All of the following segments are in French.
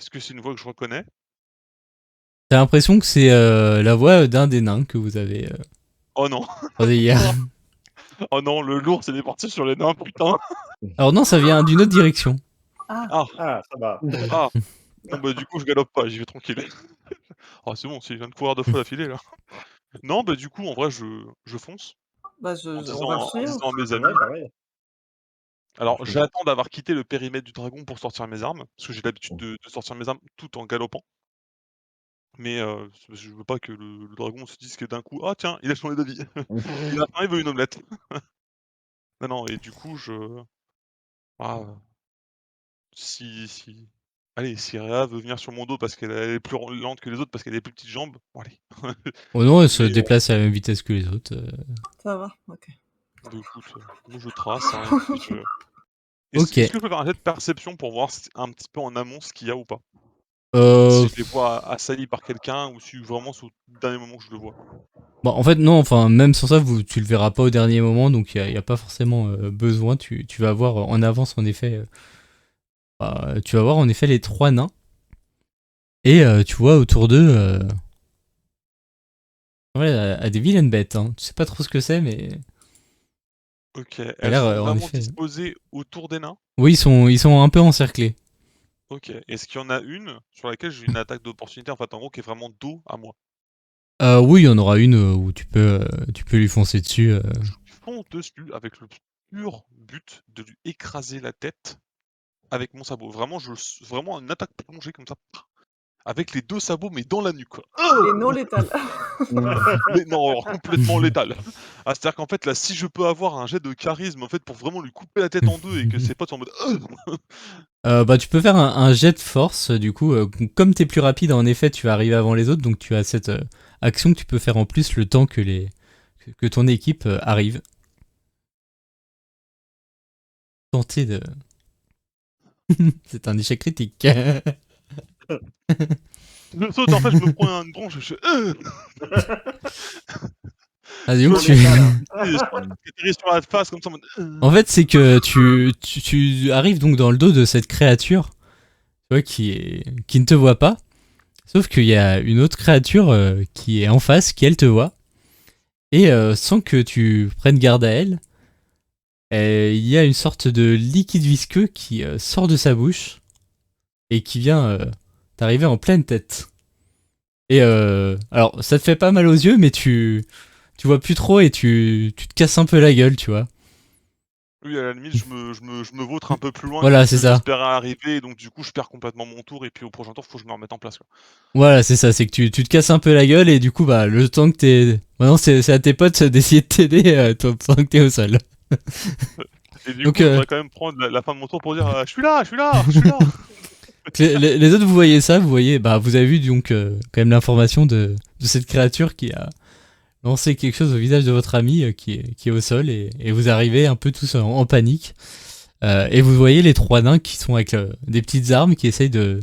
Est-ce que c'est une voix que je reconnais? T'as l'impression que c'est la voix d'un des nains que vous avez Oh non! croisé hier. Oh non, le lourd s'est déporté sur les nains, putain! Alors non, ça vient d'une autre direction. Ah! Ah! Ah, ça va. Ah! Bon bah du coup je galope pas, j'y vais tranquille. Oh c'est bon, si je viens de courir 2 fois d'affilée là. Non, bah du coup en vrai je fonce Bah, on va le en suivre. disant à mes Ouais, amis bah, ouais. alors j'attends d'avoir quitté le périmètre du dragon pour sortir mes armes, parce que j'ai l'habitude de sortir mes armes tout en galopant. Mais c'est parce que je veux pas que le dragon se dise que d'un coup: «Ah tiens, il a changé d'avis. Il a faim, il veut une omelette». Non, non et du coup ah, si allez, si Réa veut venir sur mon dos parce qu'elle est plus lente que les autres parce qu'elle a des plus petites jambes, bon allez. Oh non, elle se Mais déplace à la même vitesse que les autres. Ça va, OK. bah écoute, moi je trace, hein, et puis je Ok. est-ce que je peux faire un jet de perception pour voir un petit peu en amont ce qu'il y a ou pas? Euh, Si je les vois assaillis par quelqu'un ou si vraiment c'est au dernier moment que je le vois? Bon, en fait, non, enfin, même sans ça, tu le verras pas au dernier moment, donc il y a pas forcément besoin. Tu vas voir en avance, en effet. Tu vas voir en effet les trois nains. Et tu vois autour d'eux ouais, à des vilaines bêtes. Hein. Tu sais pas trop ce que c'est, mais OK, ça a elles l'air sont en vraiment effet. disposées autour des nains? Oui, ils sont un peu encerclés. OK. Est-ce qu'il y en a une sur laquelle j'ai une attaque d'opportunité, en fait, en gros, qui est vraiment dos à moi? Oui, il y en aura une où tu peux lui foncer dessus. Je lui fonce dessus avec le pur but de lui écraser la tête avec mon sabot. Vraiment, vraiment une attaque plongée comme ça, avec les 2 sabots, mais dans la nuque, quoi. Et non létal. Mais non, alors complètement létal. Ah, c'est-à-dire qu'en fait, là, si je peux avoir un jet de charisme, en fait, pour vraiment lui couper la tête en 2 et que ses potes soient en mode Bah, tu peux faire un jet de force, du coup. Comme t'es plus rapide, en effet, tu vas arriver avant les autres, donc tu as cette action que tu peux faire en plus le temps que ton équipe arrive. Tenter de... C'est un échec critique. je saute, en fait, je me prends une tronche, je fais Ah, je donc vois tu... je atterris sur la face comme ça en mode En fait, c'est que tu arrives donc dans le dos de cette créature, tu vois, qui ne te voit pas. Sauf qu'il y a une autre créature qui est en face, qui elle te voit. Et sans que tu prennes garde à elle, il y a une sorte de liquide visqueux qui sort de sa bouche et qui vient t'arriver en pleine tête. Et alors, ça te fait pas mal aux yeux, mais tu vois plus trop et tu te casses un peu la gueule, tu vois. oui, à la limite, je me vautre un peu plus loin que Voilà, ce c'est que ça. j'espérais arriver et donc du coup, je perds complètement mon tour et puis au prochain tour, faut que je me remette en place, quoi. Voilà, c'est ça, c'est que tu te casses un peu la gueule et du coup, bah, le temps que t'es... Maintenant, c'est à tes potes d'essayer de t'aider pendant que t'es au sol. Et du Donc, coup, je voudrais quand même prendre la fin de mon tour pour dire: «Je suis là, je suis là, je suis là!» les autres, vous voyez ça, vous voyez, bah, vous avez vu donc quand même l'information de cette créature qui a lancé quelque chose au visage de votre ami qui est au sol et vous arrivez un peu tous en panique. Et vous voyez les trois nains qui sont avec des petites armes qui essayent de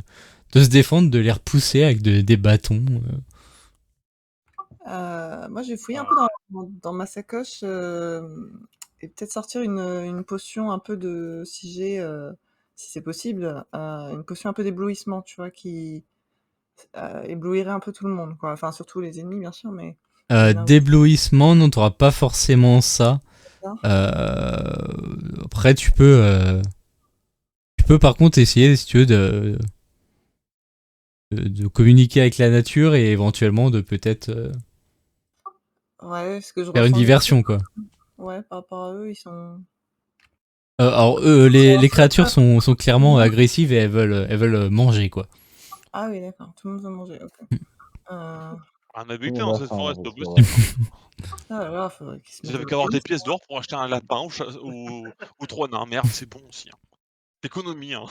se défendre, de les repousser avec des bâtons. Moi, je vais fouiller un peu dans ma sacoche, et peut-être sortir une potion un peu de si j'ai, si c'est possible, une potion un peu d'éblouissement, tu vois? Qui, éblouirait un peu tout le monde, quoi. Enfin, surtout les ennemis, bien sûr, mais les nains aussi. D'éblouissement, non, t'auras pas forcément ça. Ça. Après, tu peux par contre essayer, si tu veux, de communiquer avec la nature et éventuellement de peut-être Ouais, ce que je faire une ressens les autres, diversion, quoi. ouais, par rapport à eux, ils sont Alors, les créatures sont clairement agressives et elles veulent manger, quoi. ah oui, d'accord, tout le monde veut manger, OK. Heu, On a Tout le buté dans monde a cette faim, forêt, là, c'est pas c'est vrai. possible, hein. ah là là, faudrait qu'ils se mettent J'avais au qu'à avoir des boulot. pièces d'or pour acheter un lapin aux 3 nains. Merde, c'est bon aussi, hein. Économie, hein.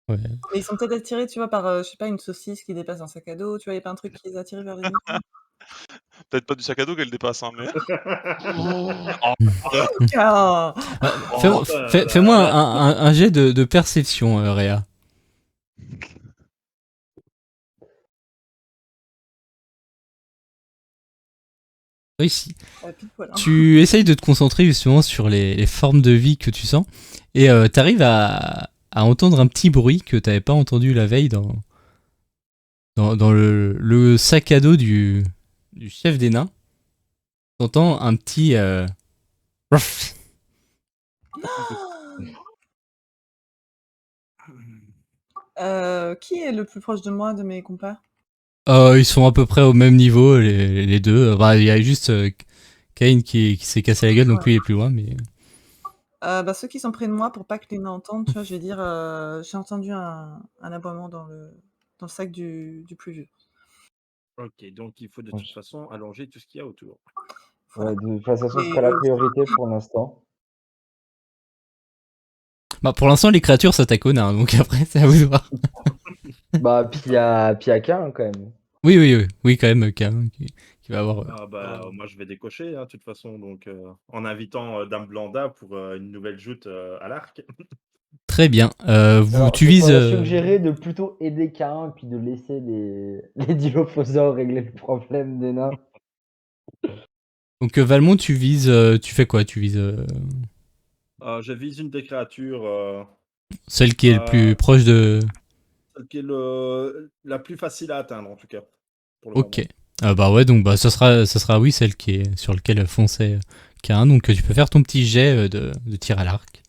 Ouais. Mais ils sont peut-être attirés, tu vois, par, je sais pas, une saucisse qui dépasse un sac à dos, tu vois? Il y a pas un truc qui les attire vers les nains? Peut-être pas du sac à dos qu'elle dépasse, hein, mais oh! Ah! Ah, Oh! fais-moi un jet de perception, Réa. Réussi. Pile poil, hein. Tu essayes de te concentrer justement sur les formes de vie que tu sens et t'arrives à entendre un petit bruit que t'avais pas entendu la veille dans le sac à dos du chef des nains, t'entends un petit ruff. Qui est le plus proche de moi de mes compas? Ils sont à peu près au même niveau, les deux. Bah, il y a juste Kane qui s'est cassé la gueule, donc Ouais. lui il est plus loin. Mais Bah, ceux qui sont près de moi, pour pas que les nains entendent, tu vois, je vais dire, j'ai entendu un aboiement dans le sac du plus vieux. Ok, donc il faut de toute façon allonger tout ce qu'il y a autour. Voilà. Ouais, de toute façon, ce Et sera la priorité pour l'instant. bah, pour l'instant, les créatures s'attaquent aux nains, donc après, c'est à vous de voir. Bah, puis il y a qu'un quand même. Oui, quand même, Kane qui va avoir. Ah bah, moi je vais décocher, hein, de toute façon, donc en invitant Dame Blanda pour une nouvelle joute à l'arc. Très bien. Alors, Tu je vises. t'aurais suggéré de plutôt aider qu'un, puis de laisser les dilophosaures régler le problème des nains. Donc, Valmont, tu vises. Tu fais quoi? Tu vises Je vise une des créatures, celle qui est le plus proche de. celle qui est la plus facile à atteindre en tout cas. Pour le Ok. Bah ouais, donc bah, ça sera oui, celle qui est sur laquelle fonçait Kane. Donc, tu peux faire ton petit jet de tir à l'arc.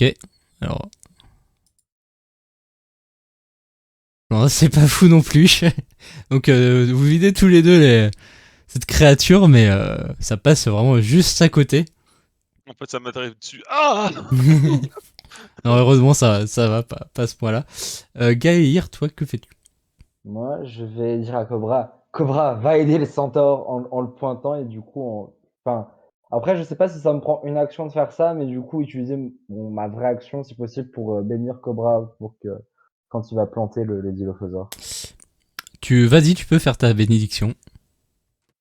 Ok. Alors. Non, c'est pas fou non plus. Donc, vous videz tous les deux cette créature, mais ça passe vraiment juste à côté. En fait, ça m'atterrit dessus. Ah Non, heureusement, ça va pas à ce point-là. Gaëir, toi, que fais-tu? Moi, je vais dire à Cobra, Cobra, va aider le centaure en le pointant et du coup, enfin, après, je sais pas si ça me prend une action de faire ça, mais du coup, utiliser ma vraie action, si possible, pour bénir Cobra pour que quand il va planter le dilophosaure. Vas-y, tu peux faire ta bénédiction.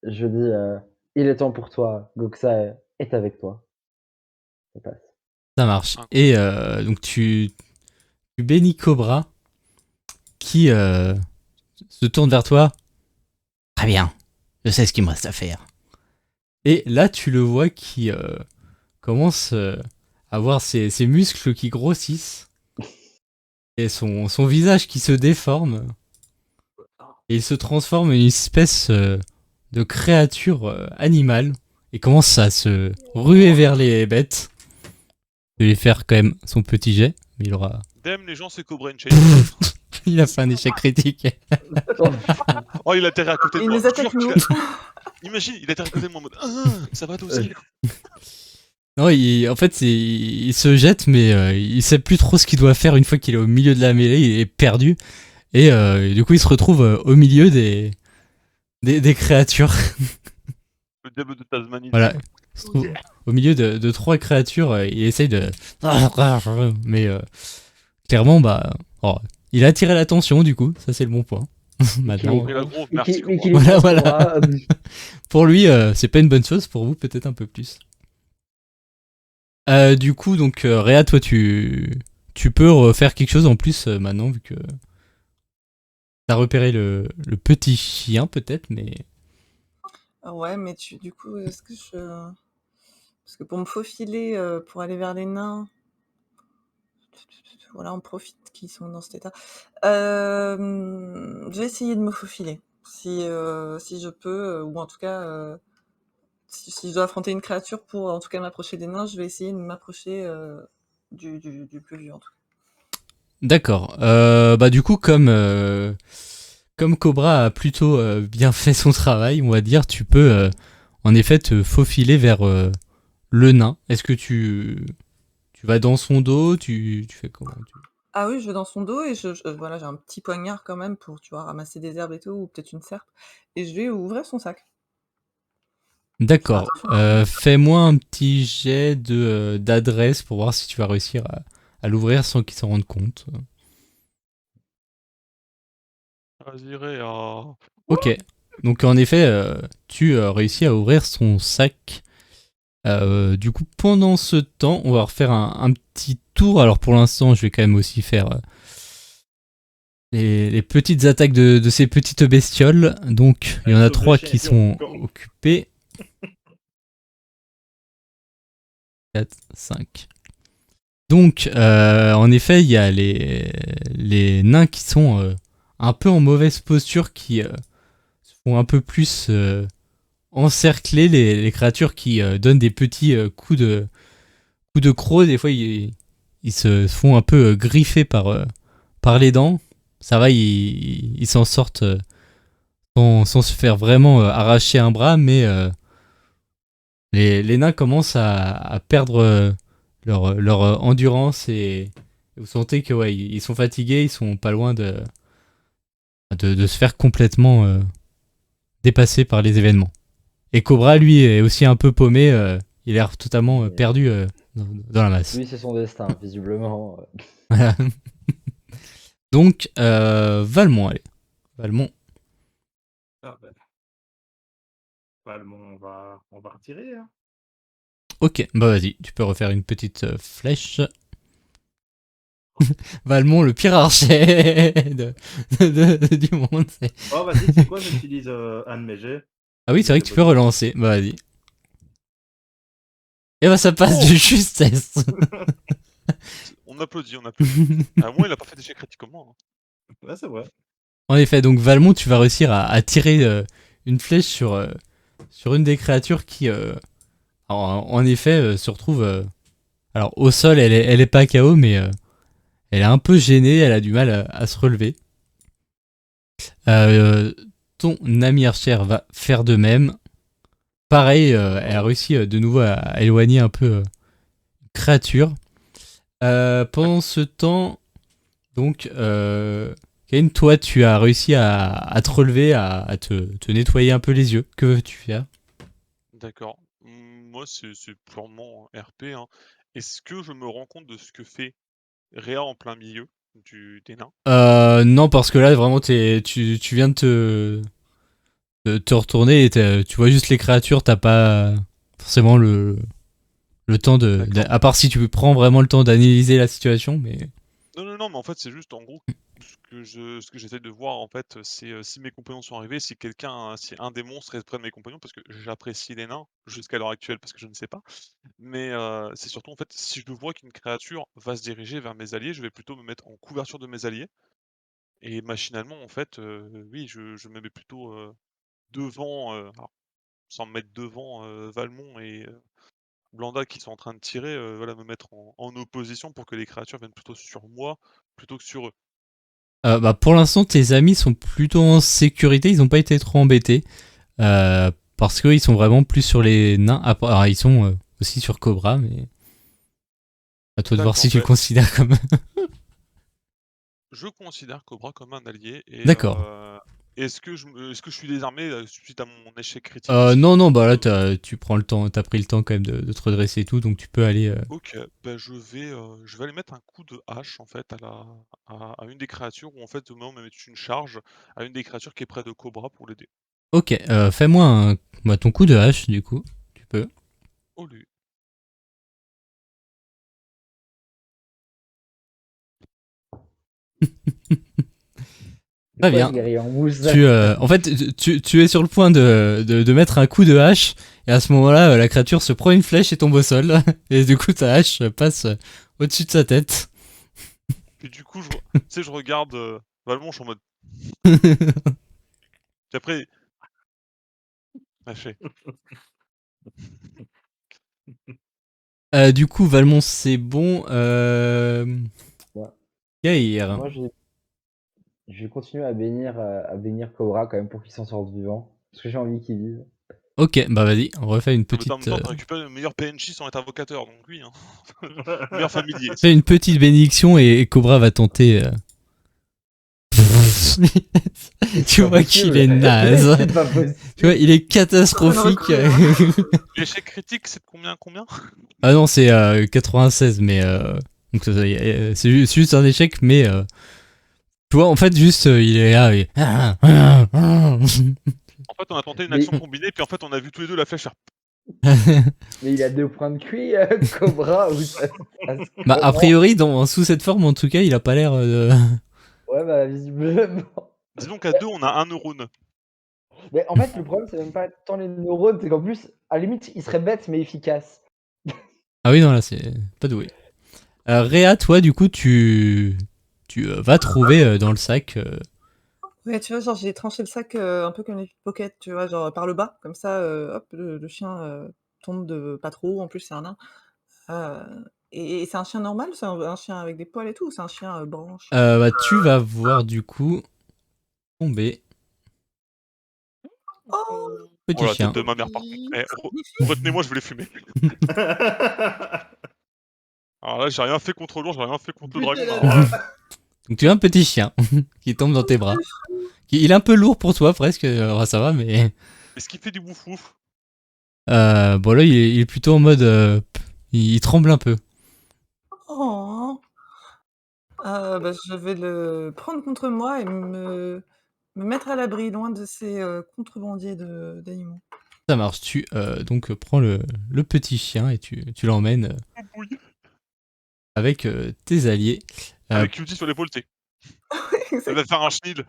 Je dis, il est temps pour toi, Goxa est avec toi. Ça passe. Ça marche. Et donc, tu bénis Cobra qui se tourne vers toi. Très bien, je sais ce qu'il me reste à faire. Et là, tu le vois qui commence à avoir ses muscles qui grossissent et son visage qui se déforme. Et il se transforme en une espèce de créature animale et commence à se ruer vers les bêtes. Je vais lui faire quand même son petit jet, mais il aura. Damn, les gens, c'est Cobra Chain. Il a fait un échec critique. Oh, il atterrit à côté de il moi. nous attaque, nous. Imagine, il atterrit à côté de moi en mode ça va toi aussi. Non, en fait, il se jette, mais il sait plus trop ce qu'il doit faire une fois qu'il est au milieu de la mêlée, il est perdu. Et du coup, il se retrouve au milieu des créatures. Le diable de Tasmanie. Voilà. Il se trouve au milieu de trois créatures, il essaye de. Mais clairement, bah. Oh, il a attiré l'attention, du coup, ça c'est le bon point. Maintenant, Et la grosse, merci Cobra. Voilà. Pour lui, c'est pas une bonne chose, pour vous, peut-être un peu plus. Du coup, donc, Réa, toi, tu peux refaire quelque chose en plus maintenant, vu que t'as repéré le petit chien, peut-être, mais. Ouais, mais du coup, est-ce que je. Parce que pour me faufiler, pour aller vers les nains. Voilà, on profite qu'ils sont dans cet état. Je vais essayer de me faufiler. Si je peux, ou en tout cas, si je dois affronter une créature pour en tout cas m'approcher des nains, je vais essayer de m'approcher du plus vieux en tout cas. D'accord. Bah du coup, comme Cobra a plutôt bien fait son travail, on va dire, tu peux en effet te faufiler vers le nain. Est-ce que tu vas dans son dos? Tu fais comment? Ah oui, je vais dans son dos et voilà, j'ai un petit poignard quand même pour, tu vois, ramasser des herbes et tout, ou peut-être une serpe, et je vais ouvrir son sac. D'accord. Fais-moi un petit jet d'adresse pour voir si tu vas réussir à l'ouvrir sans qu'il s'en rende compte. Vas-y, Réa. Ok. Donc en effet, tu réussis à ouvrir son sac. Du coup, pendant ce temps, on va refaire un petit tour. Alors pour l'instant, je vais quand même aussi faire les petites attaques de ces petites bestioles. Donc il y en a 3 qui sont occupées. 4, 5. Donc, en effet, il y a les nains qui sont un peu en mauvaise posture, qui se font un peu plus encercler, les créatures qui donnent des petits coups de croc. Des fois, ils se font un peu griffer par les dents. Ça va, ils s'en sortent sans se faire vraiment arracher un bras, mais les nains commencent à perdre leur endurance, et vous sentez que ouais, ils sont fatigués, ils sont pas loin de se faire complètement dépasser par les événements. Et Cobra, lui, est aussi un peu paumé, il a l'air totalement perdu dans la masse. Lui, c'est son destin, visiblement. Voilà. Donc, Valmont, allez. Valmont. Ah, ben. Valmont, on va retirer. Hein. Ok, bah vas-y, tu peux refaire une petite flèche. Valmont, le pire archer du monde. Oh, vas-y, c'est quoi? J'utilise un de mes jets. Ah oui, c'est vrai que tu peux relancer. Bah vas-y. Et bah ça passe de justesse. On applaudit, on applaudit. À moi, il a pas fait d'échec critique comme moi. Hein. Ouais, c'est vrai. En effet, donc Valmont, tu vas réussir à tirer une flèche sur une des créatures qui, en effet, se retrouve. Alors au sol, elle est pas KO, mais elle est un peu gênée, elle a du mal à se relever. Ton ami archer va faire de même. Pareil, elle a réussi de nouveau à éloigner un peu créature. Pendant ce temps, donc, Kane, toi, tu as réussi à te relever, à te nettoyer un peu les yeux. Que veux-tu faire? D'accord. Moi, c'est purement RP. Hein. Est-ce que je me rends compte de ce que fait Réa en plein milieu des nains? Non, parce que là, vraiment, tu viens de te retourner et tu vois juste les créatures, t'as pas forcément le temps D'accord. à part si tu prends vraiment le temps d'analyser la situation, mais... Non, mais en fait, c'est juste, en gros, ce que j'essaie de voir, en fait, c'est si mes compagnons sont arrivés, si si un des monstres est près de mes compagnons, parce que j'apprécie les nains jusqu'à l'heure actuelle, parce que je ne sais pas. Mais c'est surtout, en fait, si je vois qu'une créature va se diriger vers mes alliés, je vais plutôt me mettre en couverture de mes alliés. Et machinalement, en fait, oui, je me mets plutôt devant, alors, sans me mettre devant Valmont et Blanda qui sont en train de tirer, voilà, me mettre en opposition pour que les créatures viennent plutôt sur moi plutôt que sur eux. Bah, pour l'instant, tes amis sont plutôt en sécurité, ils n'ont pas été trop embêtés. Parce qu'ils sont vraiment plus sur les nains. Alors, ils sont aussi sur Cobra, mais... À toi de voir D'accord, si tu le bah, considères comme... je considère Cobra comme un allié et D'accord. est-ce que je suis désarmé suite à mon échec critique aussi? Non, bah là, tu prends le temps, t'as pris le temps quand même de te redresser et tout, donc tu peux aller... OK, bah, je vais aller mettre un coup de hache en fait à une des créatures ou en fait moi me mettre une charge à une des créatures qui est près de Cobra pour l'aider. Ok, fais-moi bah, ton coup de hache, du coup. Tu peux. Oh lui. Très Quoi, bien. ce guerrier en mousse? En fait, tu es sur le point de mettre un coup de hache, et à ce moment-là, la créature se prend une flèche et tombe au sol, et du coup, ta hache passe au-dessus de sa tête. Puis du coup, tu sais, je regarde Valmont, je suis en mode. Puis après, lâché. Du coup, Valmont, c'est bon. Ouais. Yair. Moi, je vais continuer à bénir Cobra quand même pour qu'il s'en sorte vivant. Parce que j'ai envie qu'il vive. Ok, bah vas-y, on refait une Non, mais en même petite... temps, t'as récupéré le meilleur PNJ sans être invocateur, donc oui, hein. Le meilleur familier. Fais une petite bénédiction et Cobra va tenter... Tu vois qu'il est naze. C'est pas possible. Tu vois, il est catastrophique. L'échec critique, c'est de combien? Ah non, c'est 96, mais... Donc c'est juste un échec, mais... Tu vois, en fait, juste, il est là, et... En fait, on a tenté une Mais- action combinée, puis en fait, on a vu tous les deux la flèche. Mais il a 2 points de QI, Cobra, ou ça se passe Bah, a comment? priori, sous cette forme, en tout cas, il a pas l'air de... Ouais, bah, visiblement. Disons qu'à deux, on a un neurone. Mais en fait, le problème, c'est même pas tant les neurones, c'est qu'en plus, à la limite, il serait bête, mais efficace. Ah oui, non, là, c'est pas doué. Réa, toi, du coup, tu vas trouver dans le sac. Ouais, tu vois, genre, j'ai tranché le sac un peu comme les pickpockets, tu vois, genre par le bas, comme ça, hop, le chien tombe de pas trop haut, en plus, c'est un nain. Et c'est un chien normal? C'est un chien avec des poils et tout? Ou c'est un chien branche? Bah, tu vas voir, du coup, tomber. Oh, Oh Petit la tête chien. de ma mère par contre. Eh, magnifique! retenez-moi, je vais les fumer. Alors là, j'ai rien fait contre l'ours, j'ai rien fait contre le dragon, Buter mais la alors dame. Donc tu as un petit chien qui tombe dans tes bras. Il est un peu lourd pour toi presque, ça va, mais est-ce qu'il fait du bouf ouf? bon là il est plutôt en mode, il tremble un peu. Oh. Bah, je vais le prendre contre moi et me mettre à l'abri, loin de ces contrebandiers d'animaux. Ça marche. Tu donc prends le petit chien et tu l'emmènes Oh, bouille. avec tes alliés. Avec Cutie sur l'épaule, tu sais. Elle va faire un chenil.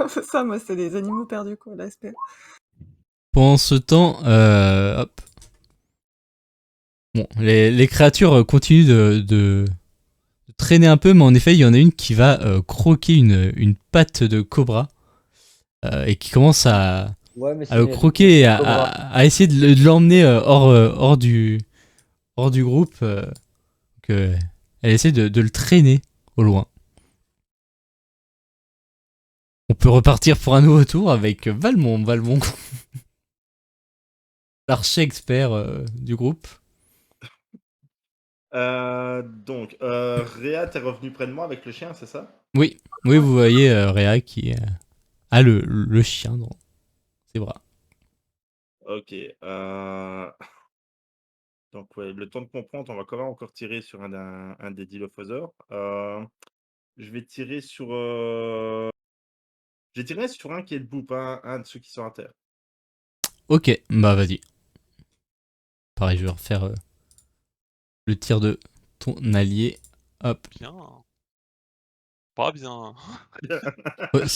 C'est ça, moi, c'est les animaux perdus, quoi, la SPA. Pendant ce temps, hop. Bon, les créatures continuent de traîner un peu, mais en effet, il y en a une qui va croquer une patte de cobra et qui commence à Ouais, mais le sinon, il y a des croquer et cobras. à essayer de l'emmener hors du groupe. Elle essaie de le traîner au loin. On peut repartir pour un nouveau tour avec Valmont, l'archer expert du groupe. Donc, Réa, t'es revenu près de moi avec le chien, c'est ça? Oui, vous voyez Réa qui a le chien dans ses bras. Ok. Donc, ouais, le temps de comprendre, on va quand même encore tirer sur un des dilophosaures. Je vais tirer sur. Je vais tirer sur un qui est debout, pas un de ceux qui sont à terre. Ok, bah vas-y. Pareil, je vais refaire le tir de ton allié. Hop. Bien. Pas bien. Ouais,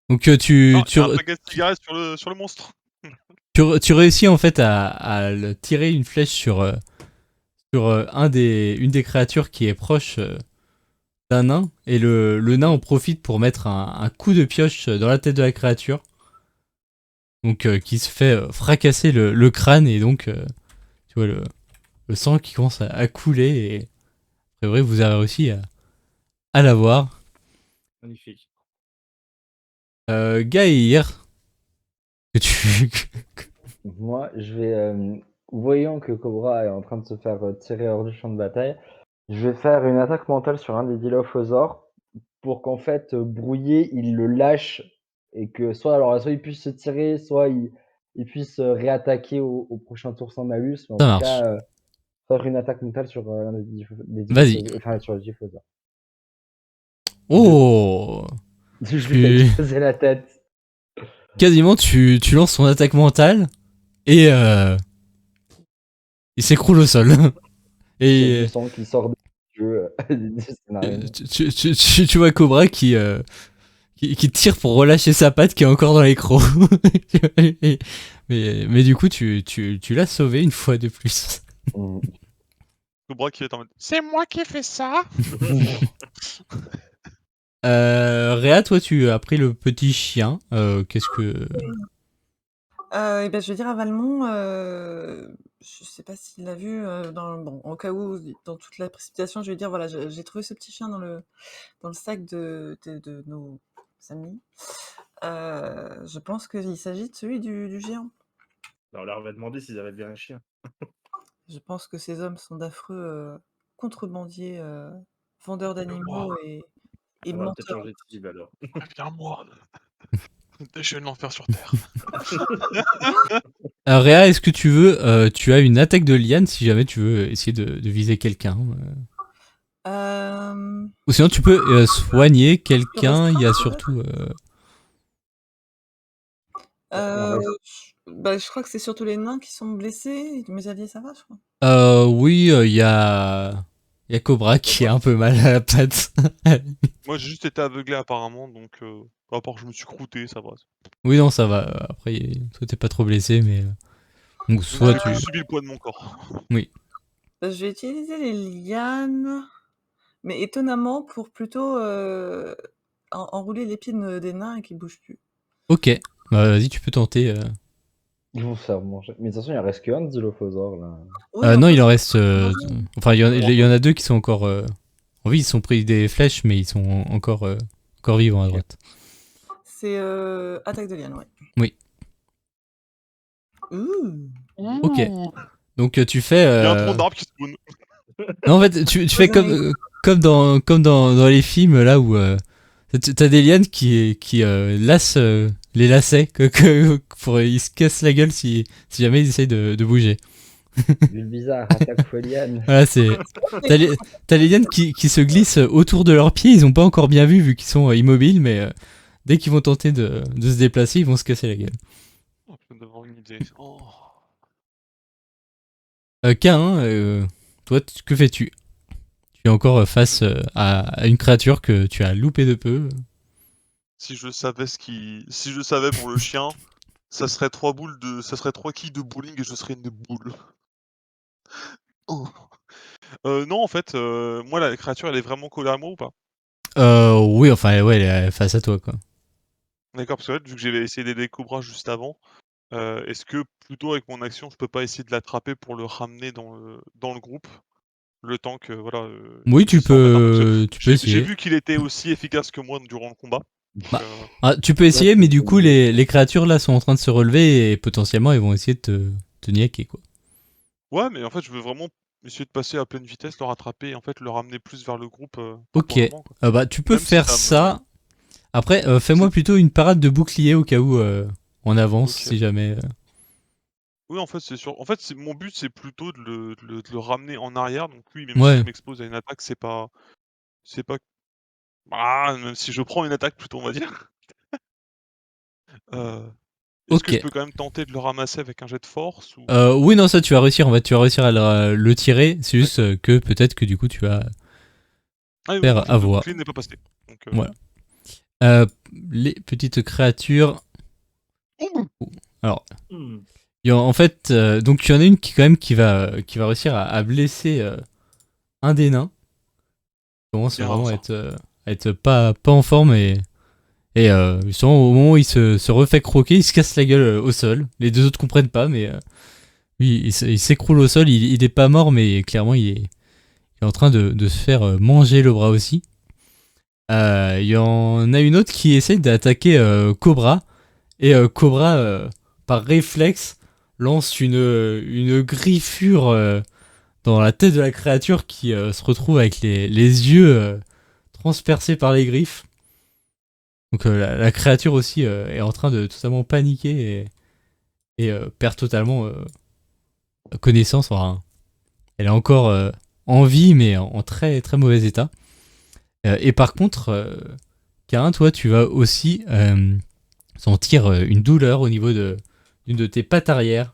donc tu, Non, il y tu, a un paquet de cigarettes sur le monstre. tu réussis en fait à le tirer une flèche sur une des créatures qui est proche d'un nain, et le nain en profite pour mettre un coup de pioche dans la tête de la créature, donc qui se fait fracasser le crâne, et donc tu vois le sang qui commence à couler, et c'est vrai vous avez réussi à l'avoir. Magnifique. Gaïr, que tu... Moi, je vais, voyant que Cobra est en train de se faire tirer hors du champ de bataille, je vais faire une attaque mentale sur un des dilophosaures pour qu'en fait, Brouillé, il le lâche et que soit il puisse se tirer, soit il puisse réattaquer au prochain tour sans malus. Mais en Ça tout marche. cas, faire une attaque mentale sur un des Vas-y. enfin sur le dilophosaure. Oh, Je lui ai explosé la tête. quasiment tu lances ton attaque mentale, et il s'écroule au sol. Il y a Et du sang qui sort du jeu, du scénario. tu vois Cobra qui tire pour relâcher sa patte qui est encore dans les crocs. mais du coup, tu l'as sauvé une fois de plus. Mmh. Le bras qui est en mode. C'est moi qui ai fait ça. Réa, toi, tu as pris le petit chien. Qu'est-ce que... Et ben, je vais dire à Valmont, je sais pas s'il l'a vu, bon, au cas où, dans toute la précipitation, je vais dire, voilà, j'ai trouvé ce petit chien dans le sac de nos amis. Je pense qu'il s'agit de celui du géant. Alors, on leur avait demandé s'ils avaient vu un chien. Je pense que ces hommes sont d'affreux contrebandiers, vendeurs Moi. d'animaux et On va peut-être menteurs. changer de cible alors. Reviens-moi. Déchaîne l'enfer sur terre. Réa, est-ce que tu veux... tu as une attaque de liane si jamais tu veux essayer de viser quelqu'un. Ou sinon, tu peux soigner quelqu'un. Il y a surtout... Bah, je crois que c'est surtout les nains qui sont blessés. Mes alliés, ça va, je crois. Oui, il y a Cobra qui a un peu mal à la patte. Moi, j'ai juste été aveuglé apparemment, donc à part que je me suis croûté, ça va. Oui, non, ça va. Après, toi, t'es pas trop blessé, mais... Donc, soit J'ai tu... que subi le poids de mon corps. Oui. Je vais utiliser les lianes, mais étonnamment pour plutôt enrouler les pieds des nains et qu'ils bougent plus. Ok, bah, vas-y, tu peux tenter. Ils vont se faire manger. Mais de toute façon, il en reste qu'un Dilophosaure là. Oui, Non, enfin, il en c'est reste. Enfin, il y en a deux qui sont encore. En vie, ils sont pris des flèches, mais ils sont encore vivants à Ok. droite. c'est attaque de liane, ouais. Oui. Ouh. Ok. Donc tu fais. Il y a un tronc d'arbre qui spawn. Non, en fait, tu fais Poisonné. comme dans les films là où t'as des lianes qui lassent les lacets pour ils se cassent la gueule si jamais ils essayent de bouger. Ville bizarre, attaque Foliane. Voilà, t'as les lianes qui se glissent autour de leurs pieds, ils ont pas encore bien vu qu'ils sont immobiles, mais dès qu'ils vont tenter de se déplacer, ils vont se casser la gueule. Oh, je viens d'avoir une idée. Oh. K1, toi, que fais-tu? Tu es encore face à une créature que tu as loupé de peu. Si je savais pour le chien, ça serait 3 quilles de bowling et je serais une boule. Oh. Non, en fait, moi, la créature, elle est vraiment collée à moi ou pas? Oui, enfin, ouais, elle est face à toi, quoi. D'accord, parce que vu que j'avais essayé d'aider Cobra juste avant, est-ce que plutôt avec mon action, je peux pas essayer de l'attraper pour le ramener dans le groupe? Le temps que, voilà, Oui, qu'il s'en remette un peu. Parce que tu peux j'ai essayer. vu qu'il était aussi efficace que moi durant le combat. Donc, Bah, tu peux essayer, Ouais, mais c'est du coup, cool. les créatures là sont en train de se relever et potentiellement ils vont essayer de te niaquer, quoi. ouais, mais en fait, je veux vraiment essayer de passer à pleine vitesse, le rattraper et en fait le ramener plus vers le groupe, Ok, temporairement, quoi. bah, tu peux Même si faire ça me ça. Après, fais-moi c'est plutôt une parade de bouclier au cas où on avance, OK. si jamais. Oui, en fait, mon but, c'est plutôt de le ramener en arrière, donc oui, même si Ouais. je m'expose à une attaque, c'est pas même si je prends une attaque plutôt, on va dire. Heu, est-ce que Ok. je peux quand même tenter de le ramasser avec un jet de force ou? Oui, non, ça tu vas réussir. En fait, tu vas réussir à le tirer. C'est juste D'accord. que peut-être que du coup tu vas Ah oui, mon faire jet de avoir. bouclier n'est pas passé, donc Voilà. Les petites créatures. Alors, Mmh. en fait, donc il y en a une qui quand même qui va réussir à blesser un des nains. Il commence bien rare vraiment ça. à être pas en forme et justement au moment où il se refait croquer, il se casse la gueule au sol. Les deux autres comprennent pas, mais lui il s'écroule au sol. Il est pas mort, mais clairement il est en train de se faire manger le bras aussi. Il y en a une autre qui essaie d'attaquer Cobra. Et Cobra, par réflexe, lance une griffure dans la tête de la créature qui se retrouve avec les yeux transpercés par les griffes. Donc la créature aussi est en train de totalement paniquer et perd totalement connaissance. Enfin, elle est encore en vie, mais en très très mauvais état. Et par contre, Karin, toi, tu vas aussi sentir une douleur au niveau d'une de tes pattes arrière.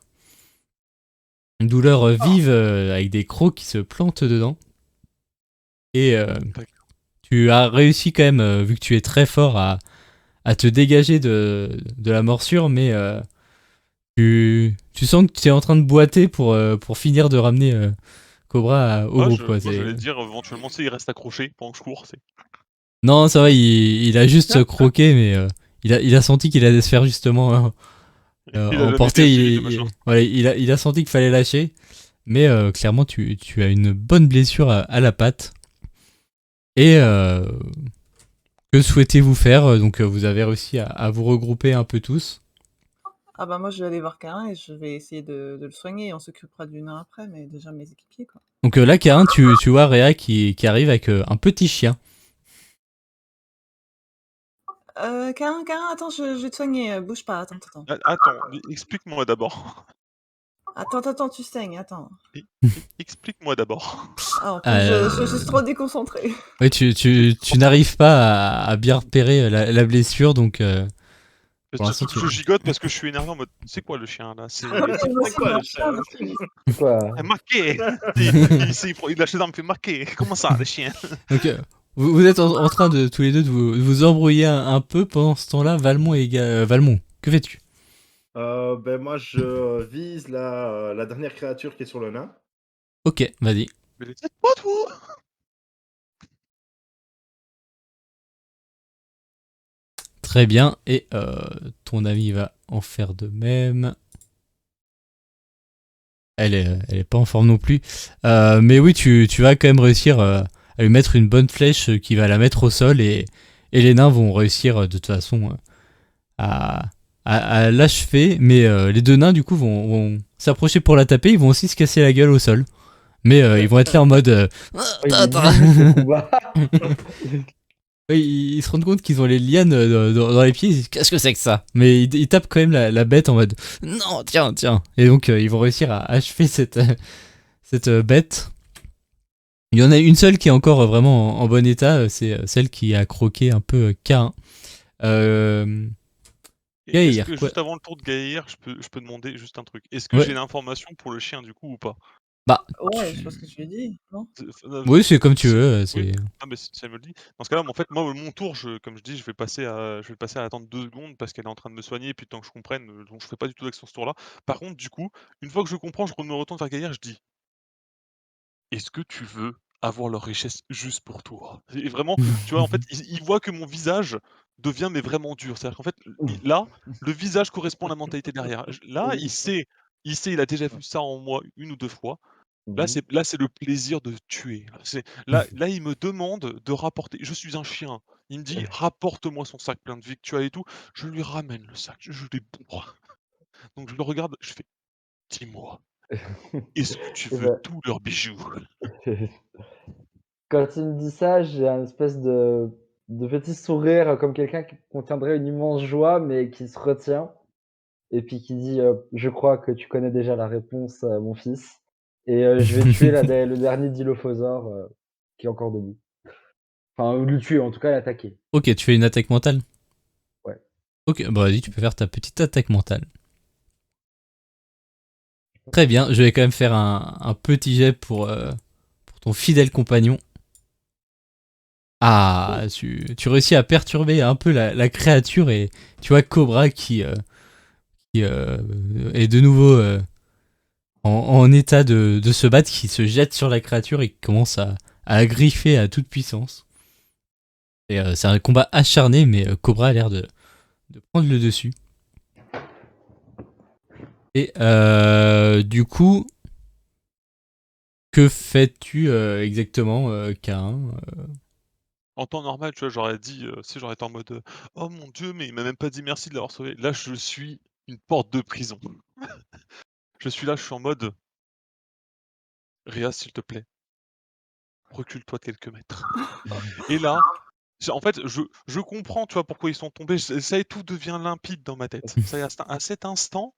Une douleur vive avec des crocs qui se plantent dedans. Et D'accord. tu as réussi quand même, vu que tu es très fort, à te dégager de la morsure, mais tu sens que tu es en train de boiter pour finir de ramener Cobra au Ah, groupe. Quoi. moi j'allais dire éventuellement, tu sais, il reste accroché pendant que je cours, c'est Non, ça va, il a juste croqué, mais il a senti qu'il allait se faire justement il a jamais été emporter. aussi vite, le machin. Voilà, il a senti qu'il fallait lâcher, mais clairement, tu as une bonne blessure à la patte. Et que souhaitez-vous faire? Donc, vous avez réussi à vous regrouper un peu tous. Ah bah moi je vais aller voir Karin et je vais essayer de le soigner. On s'occupera du nain après, mais déjà mes équipiers quoi. Donc là, Karin, tu vois Réa qui arrive avec un petit chien. Karin, attends, je vais te soigner. Bouge pas, attends. Attends, explique-moi d'abord. Attends, tu saignes, attends. Explique-moi d'abord. Ah, en plus, Euh, je suis trop déconcentrée. Oui, tu n'arrives pas à bien repérer la blessure, donc pour l'instant, Surtout que je gigote parce que je suis énervé en mode c'est quoi le chien là? C'est C'est quoi le chat? C'est quoi? marqué! Il lâche les armes, il fait marqué! Comment ça, le chien? Donc, vous êtes en train de tous les deux de vous embrouiller un peu. Pendant ce temps-là, Valmont Valmont, que fais-tu? Ben moi je vise la dernière créature qui est sur le nain. Ok, vas-y. Mais les têtes pas toi. Très bien. Et ton ami va en faire de même. Elle est pas en forme non plus. Mais oui, tu vas quand même réussir à lui mettre une bonne flèche qui va la mettre au sol et les nains vont réussir de toute façon à, à l'achever. Mais les deux nains, du coup, vont s'approcher pour la taper. Ils vont aussi se casser la gueule au sol. Mais ils vont être là en mode. Oh, il est nul ce combat. Oui, ils se rendent compte qu'ils ont les lianes dans les pieds. Ils disent qu'est-ce que c'est que ça? Mais ils tapent quand même la bête en mode non, tiens, tiens. Et donc ils vont réussir à achever cette bête. Il y en a une seule qui est encore vraiment en bon état. C'est celle qui a croqué un peu K1. Et est-ce Gaïr, que quoi. juste avant le tour de Gaïr, je peux demander juste un truc. Est-ce que Ouais. j'ai l'information pour le chien du coup ou pas? Bah, Ouais, je pense que tu l'as dit, non? oui, c'est comme tu Si- veux. oui. C'est Ah mais si elle me le dit. Dans ce cas-là, en fait, moi, mon tour, comme je dis, je vais passer à attendre 2 secondes parce qu'elle est en train de me soigner et puis le temps que je comprenne, donc je fais pas du tout d'action ce tour-là. Par contre, du coup, une fois que je comprends, je me retourne vers Gaïa, je dis: «Est-ce que tu veux avoir leur richesse juste pour toi?» Et vraiment, tu vois, en fait, il voit que mon visage devient mais vraiment dur. C'est-à-dire qu'en fait, là, le visage correspond à la mentalité derrière. Là, il a déjà vu ça en moi 1 ou 2 fois. Mhm. Là, c'est le plaisir de tuer. Là, il me demande de rapporter. Je suis un chien. Il me dit: «Rapporte-moi son sac plein de victuailles et tout». Je lui ramène le sac, je les bourre. Donc je le regarde, je fais: «Dis-moi, est-ce que tu Et veux ben, tous leurs bijoux?» quand il me dit ça, j'ai un espèce de petit sourire comme quelqu'un qui contiendrait une immense joie, mais qui se retient et puis qui dit je crois que tu connais déjà la réponse, mon fils. Et je vais tuer le dernier dilophosaure qui est encore debout. Enfin, ou le tuer, en tout cas l'attaquer. Ok, tu fais une attaque mentale. Ouais. Ok, bah vas-y, tu peux faire ta petite attaque mentale. Très bien, je vais quand même faire un petit jet pour ton fidèle compagnon. Ah, tu réussis à perturber un peu la créature et tu vois Cobra qui est de nouveau en état de se battre, qui se jette sur la créature et qui commence à griffer à toute puissance. Et c'est un combat acharné, mais Cobra a l'air de prendre le dessus. Et du coup, que fais-tu exactement, K1 En temps normal, tu vois, j'aurais dit, si j'aurais été en mode, «Oh mon Dieu, mais il m'a même pas dit merci de l'avoir sauvé». Là, je suis une porte de prison. Je suis là, je suis en mode: «Réa, s'il te plaît, recule-toi de quelques mètres». Et là, en fait, je comprends, tu vois, pourquoi ils sont tombés. Ça y est, tout devient limpide dans ma tête. Ça y est, à cet instant,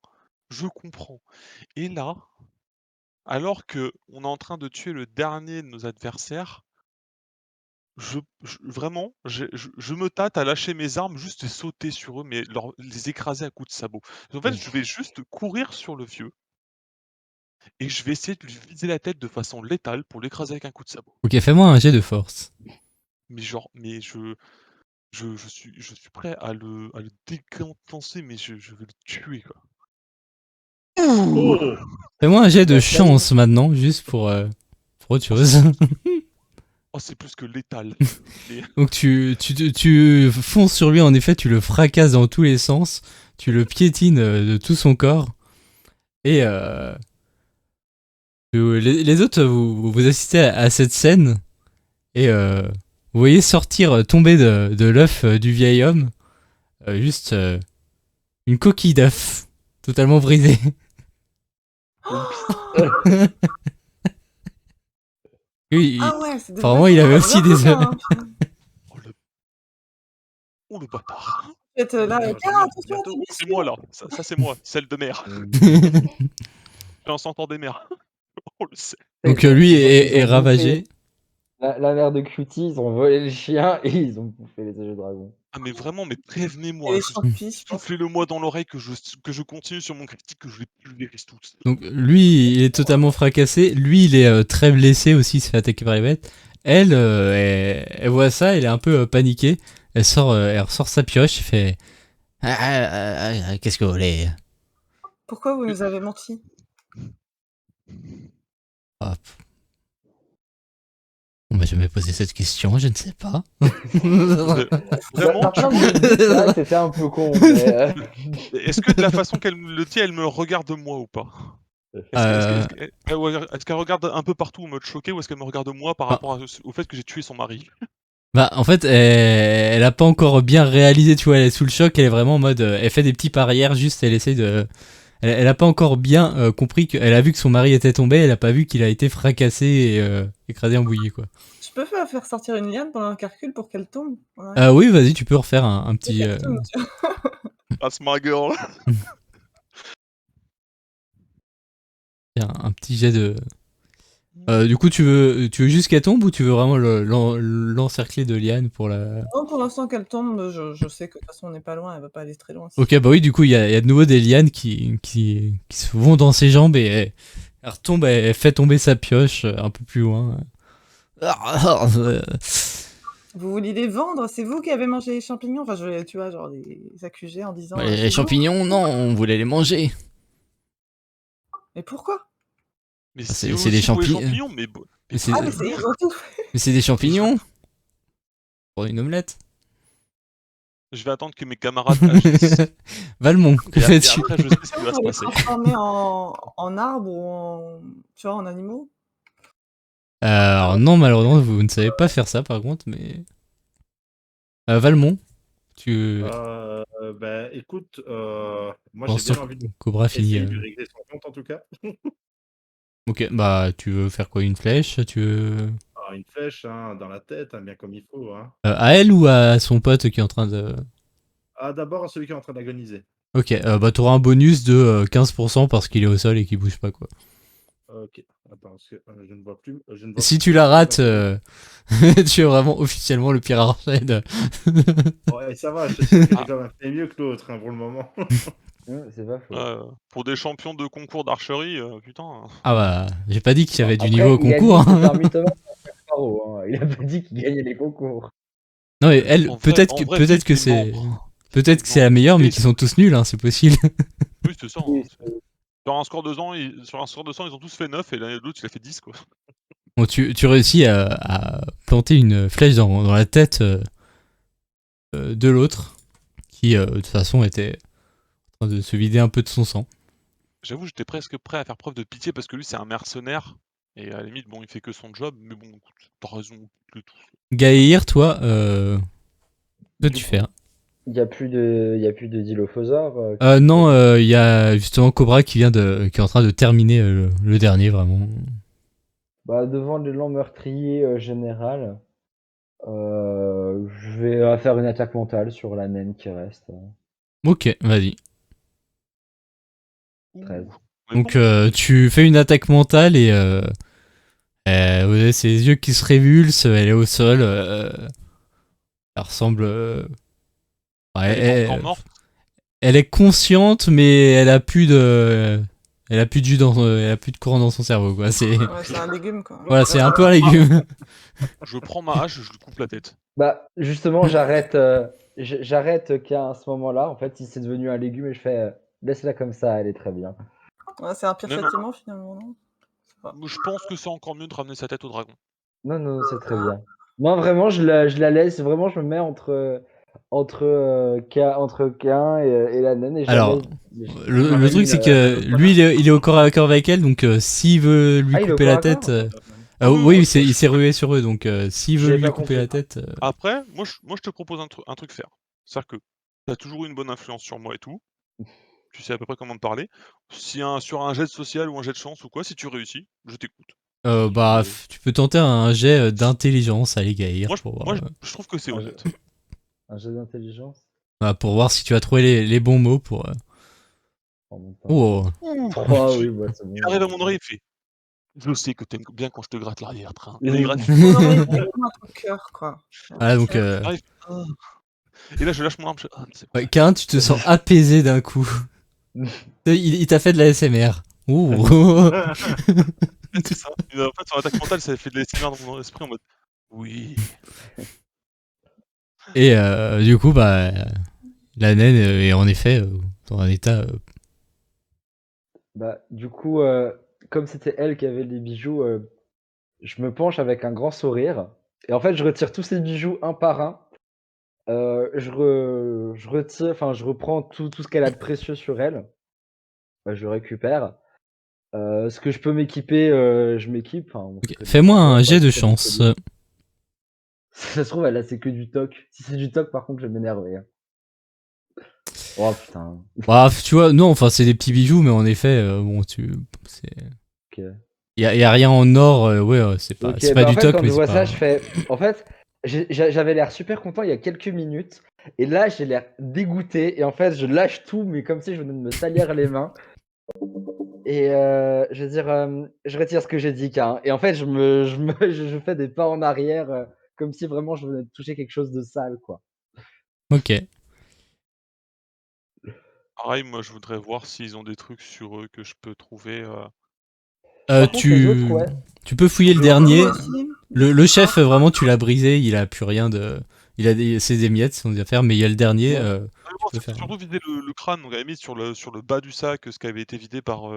je comprends. Et là, alors que on est en train de tuer le dernier de nos adversaires, vraiment, je me tâte à lâcher mes armes, juste et sauter sur eux, mais les écraser à coups de sabot. En fait, je vais juste courir sur le vieux et je vais essayer de lui viser la tête de façon létale pour l'écraser avec un coup de sabot. Ok, fais-moi un jet de force. Mais genre, mais je suis prêt à le décampenser, mais je veux le tuer, quoi. Oh! Fais-moi un jet de Bah, ça y est. chance maintenant, juste pour autre chose. Oh, c'est plus que létal. Mais Donc tu fonces sur lui, en effet, tu le fracasses dans tous les sens, tu le piétines de tout son corps, et les autres, vous assistez à cette scène, et vous voyez sortir, tomber de l'œuf du vieil homme, juste une coquille d'œuf, totalement brisée. Lui, Ah ouais, c'est apparemment, il avait aussi des œufs. oh le bâtard. Tu être là, Bientôt, «Ah, attention, bientôt. t'es C'est blessé!» moi là, ça c'est moi, celle de mer. Mmh. J'ai un centaure des mers. On le sait. Donc Ils ont lui ils ont ils est ont ravagé. bouffé la mère de Cutie, ils ont volé le chien et ils ont bouffé les œufs de dragon. Ah mais vraiment, mais prévenez-moi, Et les juste champignons, je pense. soufflez-le-moi dans l'oreille que je continue sur mon critique, que je les pulvérise tous. Donc lui, il est totalement fracassé. Lui, il est très blessé aussi, il se fait attaquer par les bêtes. Elle, elle voit ça, elle est un peu paniquée. Elle ressort sa pioche, elle fait qu'est-ce que vous voulez? Pourquoi vous nous avez menti? Ah, on m'a jamais posé cette question, je ne sais pas. Vraiment, Maintenant que je le dis, c'est vrai que c'était un peu con, mais est-ce que de la façon qu'elle me le dit, elle me regarde moi ou pas? Euh, Est-ce qu'elle regarde un peu partout en mode choqué ou est-ce qu'elle me regarde moi par Ah. rapport au fait que j'ai tué son mari? Bah, en fait, elle a pas encore bien réalisé, tu vois, elle est sous le choc, elle est vraiment en mode, elle fait des petits parières, juste, elle essaie de, elle a pas encore bien compris elle a vu que son mari était tombé, elle a pas vu qu'il a été fracassé et écrasé en bouillie, quoi. Je peux faire sortir une liane pendant un calcul pour qu'elle tombe? Ouais. Oui, vas-y, tu peux refaire un petit, Qu'elle tombe, tu vois. That's my girl. un petit jet de. Du coup, tu veux juste qu'elle tombe ou tu veux vraiment l'encercler de liane pour la. Non, pour l'instant qu'elle tombe, je sais que de toute façon on n'est pas loin, elle va pas aller très loin. Ok, bah oui, du coup, il y a de nouveau des lianes qui se vont dans ses jambes et elle retombe, elle fait tomber sa pioche un peu plus loin. Vous vouliez les vendre? C'est vous qui avez mangé les champignons? Enfin, tu vois, genre les accuser en disant. Les C'est vous. champignons, non, on voulait les manger. Mais pourquoi? Mais c'est c'est des aussi pour les champignons. champignons, mais c'est- Ah, mais ils ont tout. Mais c'est des champignons pour une omelette. je vais attendre que mes camarades agissent. Valmont, que Et fais-tu? après, je sais ce qui va se Vous les passer. transformer en arbres ou en, tu vois, en animaux? Alors non, malheureusement, vous ne savez pas faire ça par contre, mais... Valmont, tu... Bah, écoute, moi Pendant j'ai ce bien temps, envie de Cobra finit... essayer de lui régler son compte en tout cas. Ok, bah tu veux faire quoi? Une flèche? Tu veux... Alors, une flèche hein, dans la tête, hein, bien comme il faut. Hein. à elle ou à son pote qui est en train de... Ah, d'abord à celui qui est en train d'agoniser. Ok, bah t'auras un bonus de 15% parce qu'il est au sol et qu'il bouge pas, quoi. Ok, attends, parce que je ne vois plus. Je ne vois Si plus tu la rates, exactement. tu es vraiment officiellement le pire archer de... Ouais, ça va, je sais que j'ai quand même fait mieux que l'autre hein, pour le moment. c'est pas faux. Pour des champions de concours d'archerie, putain. Ah bah, j'ai pas dit qu'il y avait du Après, niveau au il a concours. dit que c'était Hein. un mythomane sur Paro, hein. Il a pas dit qu'il gagnait les concours. Non mais elle, En vrai, peut-être que tous les c'est... membres. Peut-être que c'est la meilleure, mais qu'ils sont tous nuls, hein, c'est possible. Oui, c'est ça. Oui, Hein. Sur un score de 100, ils ont tous fait 9 et l'autre il a fait 10 quoi. Bon, tu réussis à planter une flèche dans la tête de l'autre, qui de toute façon était en train de se vider un peu de son sang. J'avoue, j'étais presque prêt à faire preuve de pitié parce que lui c'est un mercenaire. Et à la limite, bon, il fait que son job, mais bon, écoute, t'as raison de tout. Gaïr, toi, que tu fais? Il y a plus de dilophosaure. Non, il y a justement Cobra qui est en train de terminer le dernier, vraiment. Bah, devant l'élan meurtrier général, je vais faire une attaque mentale sur la naine qui reste. Ok, vas-y. 13. Mais Donc bon, tu fais une attaque mentale et vous avez ses yeux qui se révulsent, elle est au sol, elle ressemble... ouais, elle est pas encore morte. elle est consciente, mais elle a plus de... Elle a plus de jus elle a plus de courant dans son cerveau, quoi. C'est... Ouais, c'est un légume, quoi. Voilà, c'est un peu un légume. Je prends ma hache, je lui coupe la tête. Bah, justement, j'arrête qu'à ce moment-là. En fait, il s'est devenu un légume et je fais laisse-la comme ça, elle est très bien. Ouais, c'est un pire Non, non. châtiment, finalement, non? Je pense que c'est encore mieux de ramener sa tête au dragon. Non, non, c'est très bien. Non, vraiment, je la laisse. Vraiment, je me mets entre Cain et la naine et je la Alors, laisse. le truc, c'est que lui, il est au corps à corps avec elle, donc s'il veut lui Ah, il est au couper corps la à tête... corps oui, oui, il s'est rué sur eux, donc s'il veut J'ai lui pas couper la compris. tête... Après, moi je te propose un truc faire. C'est-à-dire que t'as toujours eu une bonne influence sur moi et tout. Tu sais à peu près comment me parler. Sur un jet de social ou un jet de chance ou quoi, si tu réussis, je t'écoute. bah, tu peux tenter un jet d'intelligence à l'Egaïr pour voir, Je trouve que c'est honnête. Un jet d'intelligence. pour voir si tu as trouvé les bons mots pour... Oh, mon temps. Oh, 3, oui, bah, c'est bon. Il arrive à mon oreille et fait je sais que t'aimes bien quand je te gratte l'arrière-train. Il Il est- gratte. On aurait dit comme un truc cœur, quoi. voilà, donc... J'arrive. Et là je lâche mon arme, c'est bon. Ouais, Karin, tu te sens apaisé d'un coup. Il t'a fait de la SMR. Ouh. C'est ça. Et en fait, sur l'attaque mentale, ça fait de l'ASMR dans mon esprit en mode oui. Et du coup, bah, la naine est en effet dans un état... Bah, du coup, comme c'était elle qui avait les bijoux, je me penche avec un grand sourire et en fait, je retire tous ces bijoux un par un. Je retire enfin, je reprends tout ce qu'elle a de précieux sur elle. Je le récupère. Ce que je peux m'équiper, je m'équipe. Enfin, bon, Ok, c'est que des fais-moi un sandales, quoi, jet de c'est que des chance. colliers. Si ça se trouve, elle a c'est que du toc. Si c'est du toc, par contre, je vais m'énerver, hein. Oh putain, Bah, tu vois, non, enfin, c'est des petits bijoux, mais en effet, bon, c'est... OK. Y a rien en or, ouais, OK, c'est pas bah, en du fait, toc, quand mais je c'est vois ça, pas... je fais en fait, j'avais l'air super content il y a quelques minutes et là, j'ai l'air dégoûté et en fait, je lâche tout, mais comme si je venais de me salir les mains et je veux dire, je retire ce que j'ai dit, K, et en fait, je fais des pas en arrière, comme si vraiment je venais de toucher quelque chose de sale, quoi. Ok. Pareil, moi je voudrais voir s'ils ont des trucs sur eux que je peux trouver. Par contre, les autres, Tu... ouais. Tu peux fouiller le Ouais, dernier. moi aussi. Le chef, vraiment, tu l'as brisé, il a plus rien de... C'est des miettes, c'est des affaires, mais il y a le dernier, Ouais. Ah, tu non, peux c'était faire... surtout vider le crâne, donc à la limite sur le bas du sac, ce qui avait été vidé par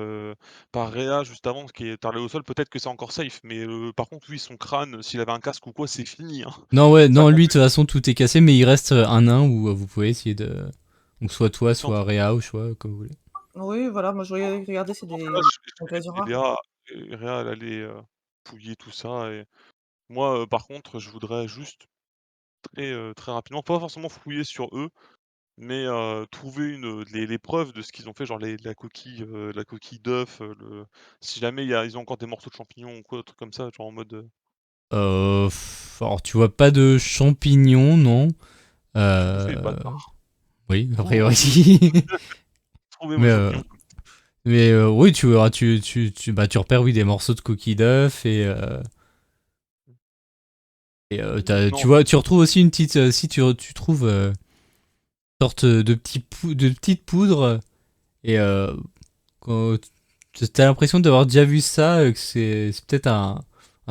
Réa juste avant, ce qui est allé au sol, peut-être que c'est encore safe, mais par contre, oui, son crâne, s'il avait un casque ou quoi, c'est fini, hein. Non, ouais, Ça non, lui, compte de toute façon, tout est cassé, mais il reste un nain où vous pouvez essayer de... Donc soit toi, aussi, en soit tout Réa, ou soit comme vous voulez. Oui, voilà, moi je regardais, c'est cas, des je vais occasions laisser rares. Réa, elle allait, fouiller tout ça et moi, par contre, je voudrais juste très rapidement, pas forcément fouiller sur eux, mais trouver les preuves de ce qu'ils ont fait, genre la coquille d'œuf, si jamais ils ont encore des morceaux de champignons ou quoi, un truc comme ça, genre en mode, Alors, tu vois pas de champignons, non. c'est Euh... bâtard. Oui, a Trouve vos priori. trouvez vos mais champignons. oui, tu verras, tu repères, oui, des morceaux de coquilles d'œuf tu Non, vois, tu retrouves aussi une petite, si tu trouves sorte de petite poudre et quand t'as l'impression d'avoir déjà vu ça, que c'est peut-être un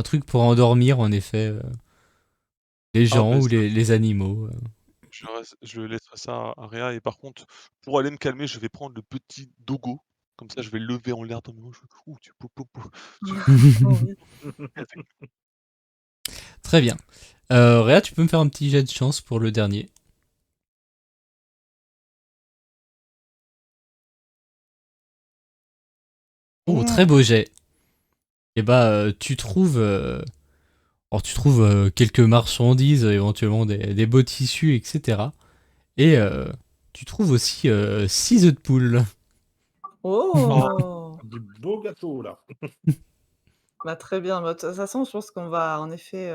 truc pour endormir en effet les ah gens beh, ou ça, les animaux. je laisserai ça à Réa et par contre, pour aller me calmer, je vais prendre le petit dogo, comme ça je vais le lever en l'air dans mes mains, je «Ouh, tu pou pou pou, tu Oh oui. Très bien. Réa, tu peux me faire un petit jet de chance pour le dernier. Oh, très beau jet. Et bah, tu trouves quelques marchandises, éventuellement des beaux tissus, etc. Et tu trouves aussi 6 œufs de poule. Oh, Oh! Du beau gâteau, là. Bah, très bien. Bah, de toute façon, je pense qu'on va en effet,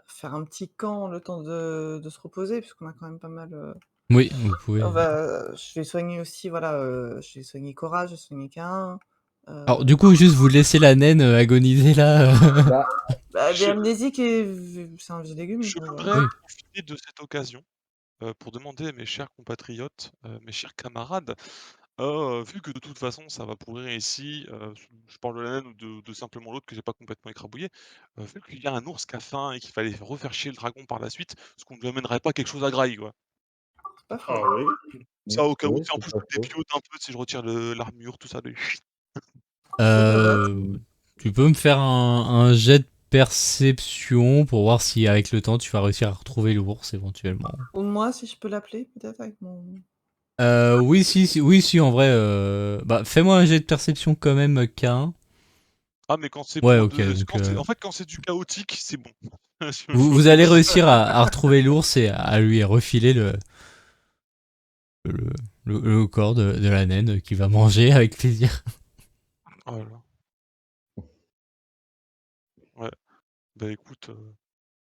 faire un petit camp le temps de se reposer puisqu'on a quand même pas mal, Oui, vous pouvez. je vais soigner aussi, voilà, je vais soigner Cora, je vais soigner Cain, Alors, du coup, juste vous laissez la naine agoniser là. Bah, bah, elle est je amnésique et c'est un vieux légume, je voilà. voudrais Oui. profiter de cette occasion, pour demander à mes chers compatriotes, mes chers camarades, vu que de toute façon ça va pourrir ici, je parle de la naine ou de simplement l'autre que j'ai pas complètement écrabouillé, vu qu'il y a un ours qui a faim et qu'il fallait refaire chier le dragon par la suite, est-ce qu'on ne lui amènerait pas quelque chose à graille, quoi? C'est pas faux. Ah oui. Ça au cas où, oui, tu sais, en c'est plus pas je faux. dépiote un peu, si je retire l'armure, tout ça, de C'est pas bête. Euh, Tu peux me faire un jet de perception pour voir si avec le temps tu vas réussir à retrouver l'ours éventuellement. Ou moi, si je peux l'appeler peut-être avec mon Oui, oui, si, en vrai. Bah, fais-moi un jet de perception quand même, K1. Ah mais quand c'est Ouais, pour ok, de donc quand c'est en fait, quand c'est du chaotique, c'est bon. Je vous allez fonce. réussir à retrouver l'ours et à lui refiler le, le corps de la naine qui va manger avec plaisir. Oh là là. Ouais, bah écoute,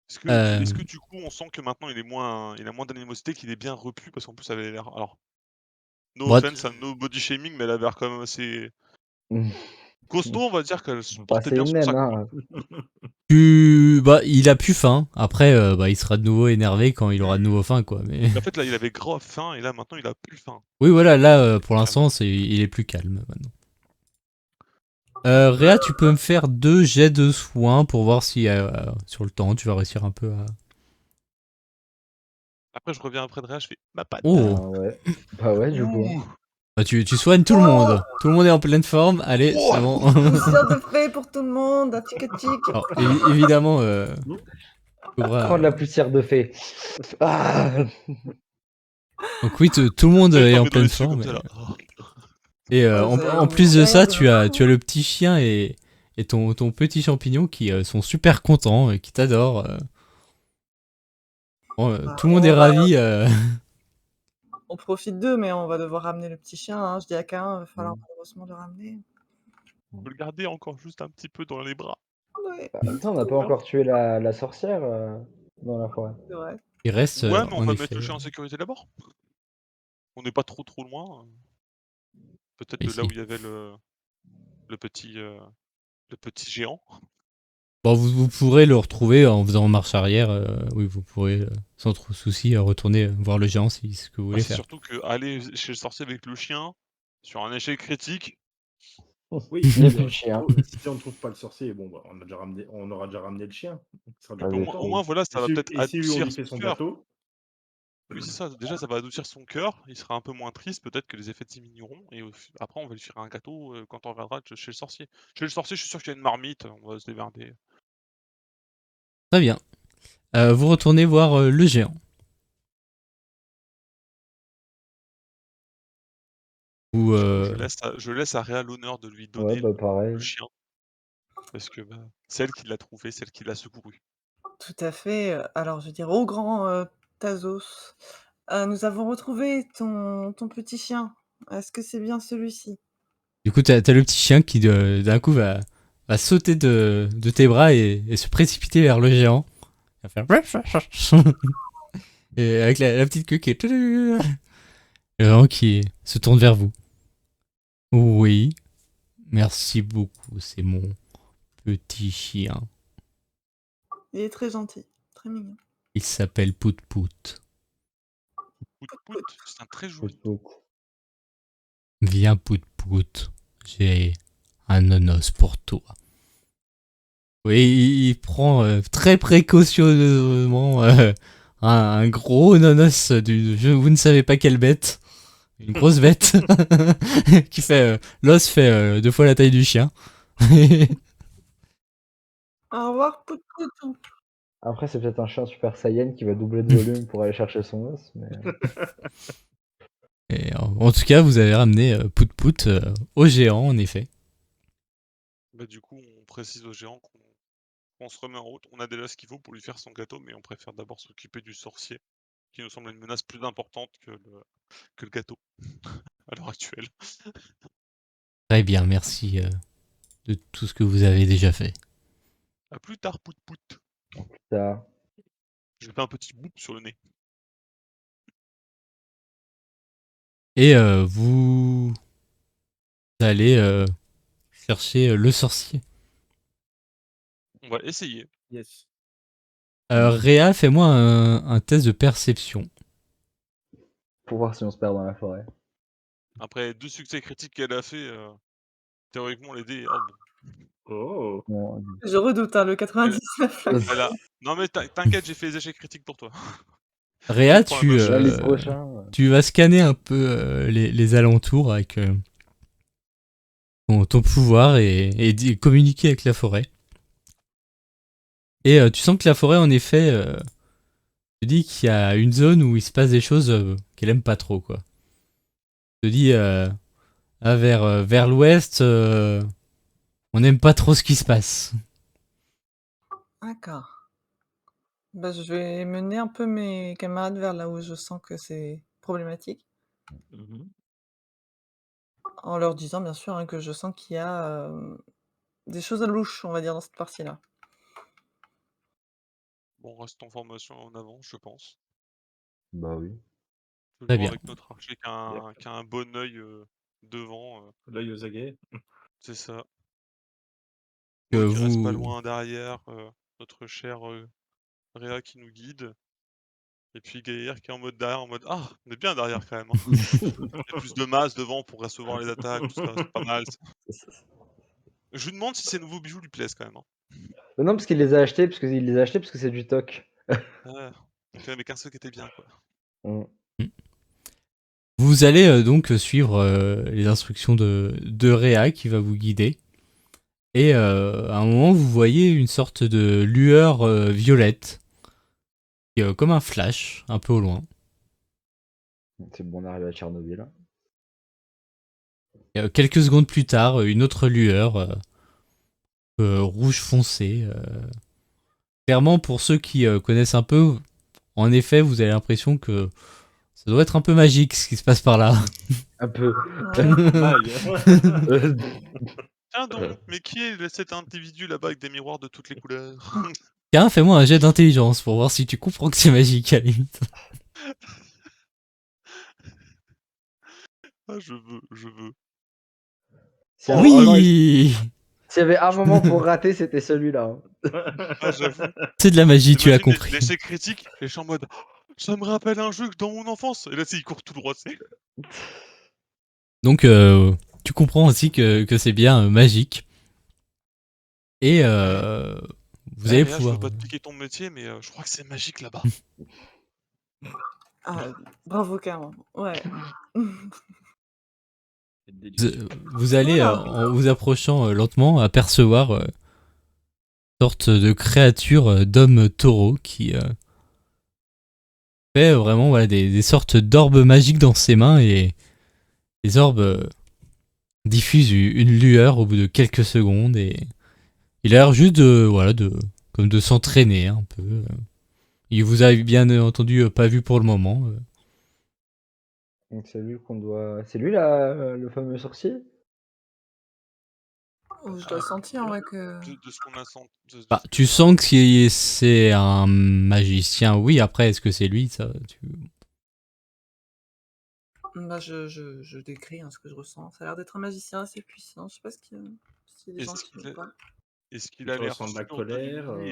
est-ce Euh, que du coup on sent que maintenant il a moins d'animosité, qu'il est bien repu? Parce qu'en plus elle avait l'air alors, no Bref, offense, no body shaming, mais elle avait l'air quand même assez Mmh. costaud, on va dire, qu'elle se Bah, portait c'est bien une son naine, sac, quoi. hein. bah, il a plus faim. Après, bah, il sera de nouveau énervé quand il aura de nouveau faim, quoi. Mais En fait, là, il avait grave faim et là, maintenant, il a plus faim. oui, voilà, là, pour Clairement. l'instant, il est plus calme maintenant. Réa, tu peux me faire 2 jets de soins pour voir si sur le temps tu vas réussir un peu à. Après, je reviens après de Réa, je fais: «Ma patte!» Oh, Bah ouais, du coup, hein. Ouh! Bah, tu soignes tout le monde. Tout le monde est en pleine forme. Allez, Oh c'est bon. Poussière de fée pour tout le monde, un tic tic. Alors, évidemment, Cobra. Prendre la poussière de fée. Ah. Donc oui, tout le monde Elle est en tombait dans les pleine cieux comme forme. ça, là. Et Ouais, en, vous avez en mis plus de ça, derrière tu as le petit chien et ton petit champignon qui sont super contents et qui t'adorent. Bon, tout le monde est ravi. On profite d'eux, mais on va devoir ramener le petit chien. Hein. Je dis à Karin, il va falloir malheureusement le ramener. On peut le garder encore juste un petit peu dans les bras. Ouais, En même temps, on n'a pas encore tué la sorcière dans la forêt. c'est vrai. Il reste, Ouais, mais on en va effet. mettre le chien en sécurité d'abord. On n'est pas trop loin. Peut-être de là Ici. où il y avait le petit géant. Bon, vous pourrez le retrouver en faisant marche arrière. Oui, vous pourrez sans trop de soucis retourner voir le géant si c'est ce que vous voulez C'est faire. surtout que aller chez le sorcier avec le chien, sur un échec critique, Oui, Il n'y a si, plus de chien. si on ne trouve pas le sorcier, bon, bah, on aura déjà ramené le chien. Il sera Ah, déjà oui. content. au moins voilà, ça va peut-être Et si on adoucir lui son fait son cœur. gâteau, Oui, c'est ça. Déjà, ça va adoucir son cœur. Il sera un peu moins triste. Peut-être que les effets diminueront. Et après, on va lui faire un gâteau quand on reviendra chez le sorcier. Chez le sorcier, je suis sûr qu'il y a une marmite. On va se démerder. Très bien. Vous retournez voir le géant. Ou Je laisse à Réa l'honneur de lui Ouais, donner bah pareil. le chien. Parce que c'est elle qui l'a trouvé, c'est elle qui l'a secouru. Tout à fait. Alors, je veux dire, au grand Tazos, nous avons retrouvé ton petit chien. Est-ce que c'est bien celui-ci? du coup, t'as le petit chien qui d'un coup va sauter de tes bras et se précipiter vers le géant. Il va faire et avec la petite queue qui est et vraiment qui se tourne vers vous. Oui, merci beaucoup, c'est mon petit chien. Il est très gentil, très mignon. Il s'appelle Pout Pout. Pout Pout, c'est un très joli. Pout. Viens Pout Pout, j'ai un nonos pour toi. Oui, il prend très précautionneusement un gros nonos vous ne savez pas quelle bête. Une grosse bête qui fait l'os fait 2 fois la taille du chien. Au revoir, Pout Pout. Après, c'est peut-être un chien super saiyan qui va doubler de volume pour aller chercher son os. Mais... Et en tout cas, vous avez ramené Pout Pout au géant, en effet. Bah, du coup, on précise au géant qu'on se remet en route. On a déjà ce qu'il faut pour lui faire son gâteau, mais on préfère d'abord s'occuper du sorcier, qui nous semble une menace plus importante que le gâteau à l'heure actuelle. Très bien, merci de tout ce que vous avez déjà fait. À plus tard, Pout Pout. Ça... J'ai fait un petit bout sur le nez. Et vous allez chercher le sorcier. On va essayer. yes. Réa, fais-moi un test de perception. Pour voir si on se perd dans la forêt. Après 2 succès critiques qu'elle a fait, théoriquement les dés. Oh, bon. Oh, Bon, Je redoute, hein, le 99. là. Elle a... Non mais t'inquiète, j'ai fait les échecs critiques pour toi. Réa, Prends un moche. là, les prochains... tu vas scanner un peu les alentours avec ton pouvoir et communiquer avec la forêt. Et tu sens que la forêt, en effet, te dit qu'il y a une zone où il se passe des choses qu'elle aime pas trop, quoi. Te dit vers l'ouest, on n'aime pas trop ce qui se passe. D'accord. Bah, je vais mener un peu mes camarades vers là où je sens que c'est problématique, mhm. en leur disant bien sûr hein, que je sens qu'il y a des choses louches, on va dire, dans cette partie-là. Bon, on reste en formation en avant, je pense. Bah oui. Très Toujours bien. avec notre archer qui a un bon œil devant. L'œil aux aguets. C'est ça. Que Qui reste pas vous... loin derrière. Notre cher Réa qui nous guide. Et puis Gaillard qui est en mode derrière, en mode ah, on est bien derrière quand même. Hein. Il y a plus de masse devant pour recevoir les attaques, tout ça, c'est pas mal. Je lui demande si ces nouveaux bijoux lui plaisent quand même. Hein. Non, parce qu'il les a achetés, parce que c'est du toc. Ouais. Donc il y en avait qu'un seul qui était bien quoi. Mm. Vous allez donc suivre les instructions de Réa qui va vous guider. Et à un moment, vous voyez une sorte de lueur violette, qui est, comme un flash, un peu au loin. C'est bon, on arrive à Tchernobyl. Et, quelques secondes plus tard, une autre lueur rouge foncé. Clairement, pour ceux qui connaissent un peu, en effet, vous avez l'impression que ça doit être un peu magique ce qui se passe par là. Un peu. Vague. Tiens donc, mais qui est cet individu là-bas avec des miroirs de toutes les couleurs? Tiens, fais-moi un jet d'intelligence pour voir si tu comprends que c'est magique à la limite. Ah, je veux. S'il y a- Oui, S'il y avait un moment pour rater, c'était celui-là. Hein. Ah, j'avoue. c'est de la magie, tu as T'imagines compris. l'essai critique, et je suis en mode oh, ça me rappelle un jeu que dans mon enfance. Et là, il court tout droit, c'est. Donc, tu comprends aussi que c'est bien magique. Et vous allez Réa, je pouvoir. veux pas te piquer ton métier, mais je crois que c'est magique là-bas. Ah, bravo, Caron. Ouais. Vous allez, Voilà. en vous approchant lentement, apercevoir une sorte de créature d'homme taureau qui fait vraiment voilà, des sortes d'orbes magiques dans ses mains et les orbes diffusent une lueur au bout de quelques secondes et il a l'air juste comme de s'entraîner un peu. Il vous a bien entendu pas vu pour le moment. Donc c'est lui qu'on doit. C'est lui là, le fameux sorcier? Oh, je dois sentir, ouais, que. De ce qu'on a senti. Bah, tu sens que c'est un magicien, oui. Après, est-ce que c'est lui ça Là, je décris ce que je ressens. Ça a l'air d'être un magicien assez puissant. Je sais pas s'il y a des gens Est-ce qui qu'il ne a... pas. Est-ce qu'il Tu a l'air ressens de la sûr colère, de lui?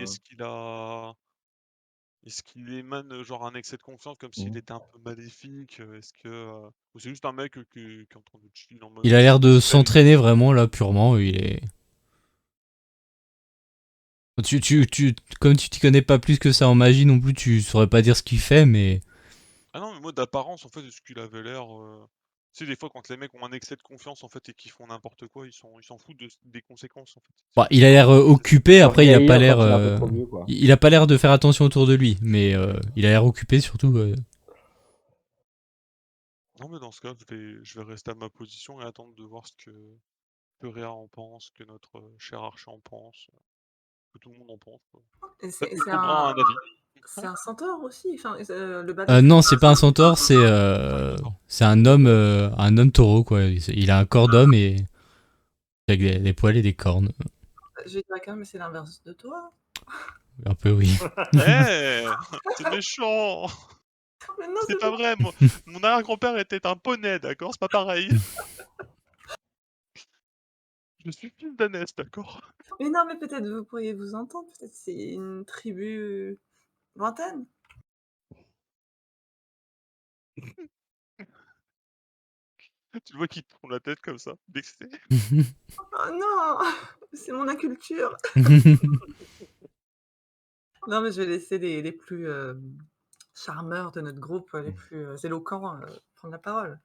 Est-ce qu'il émane genre un excès de confiance comme s'il Mhm. était un peu maléfique? Est-ce que ou c'est juste un mec qui est en train de chill en mode Il a l'air de il se fait s'entraîner vraiment là purement. Il est. Comme tu t'y connais pas plus que ça en magie non plus, tu saurais pas dire ce qu'il fait, mais Ah non, mais moi d'apparence en fait, est-ce qu'il avait l'air tu sais des fois quand les mecs ont un excès de confiance en fait et qu'ils font n'importe quoi, ils s'en foutent des conséquences en fait. bah, il a l'air occupé. Après, il a pas Orgueilleux l'air. quand il est un peu trop vieux, quoi. Il a pas l'air de faire attention autour de lui, mais il a l'air occupé surtout. Non mais dans ce cas, je vais rester à ma position et attendre de voir ce que Réa en pense, que notre cher Archer en pense, que tout le monde en pense, quoi. Et Peut-être que c'est Cobra a un avis. c'est un centaure aussi. Enfin, le badass. Non, c'est pas un centaure, c'est D'accord. un homme taureau quoi. Il a un corps d'homme et avec des poils et des cornes. Je vais dire quand même, mais c'est l'inverse de toi. Un peu oui. Eh c'est méchant! Mais non, C'est pas vrai, mon arrière-grand-père était un poney, d'accord? C'est pas pareil. Je suis fils d'ânesse, d'accord? mais non, mais peut-être vous pourriez vous entendre. Peut-être c'est une tribu lointaine. Tu le vois qui tourne la tête comme ça, vexé. Oh non, c'est mon inculture. Non, mais je vais laisser les plus charmeurs de notre groupe, les plus éloquents, prendre la parole.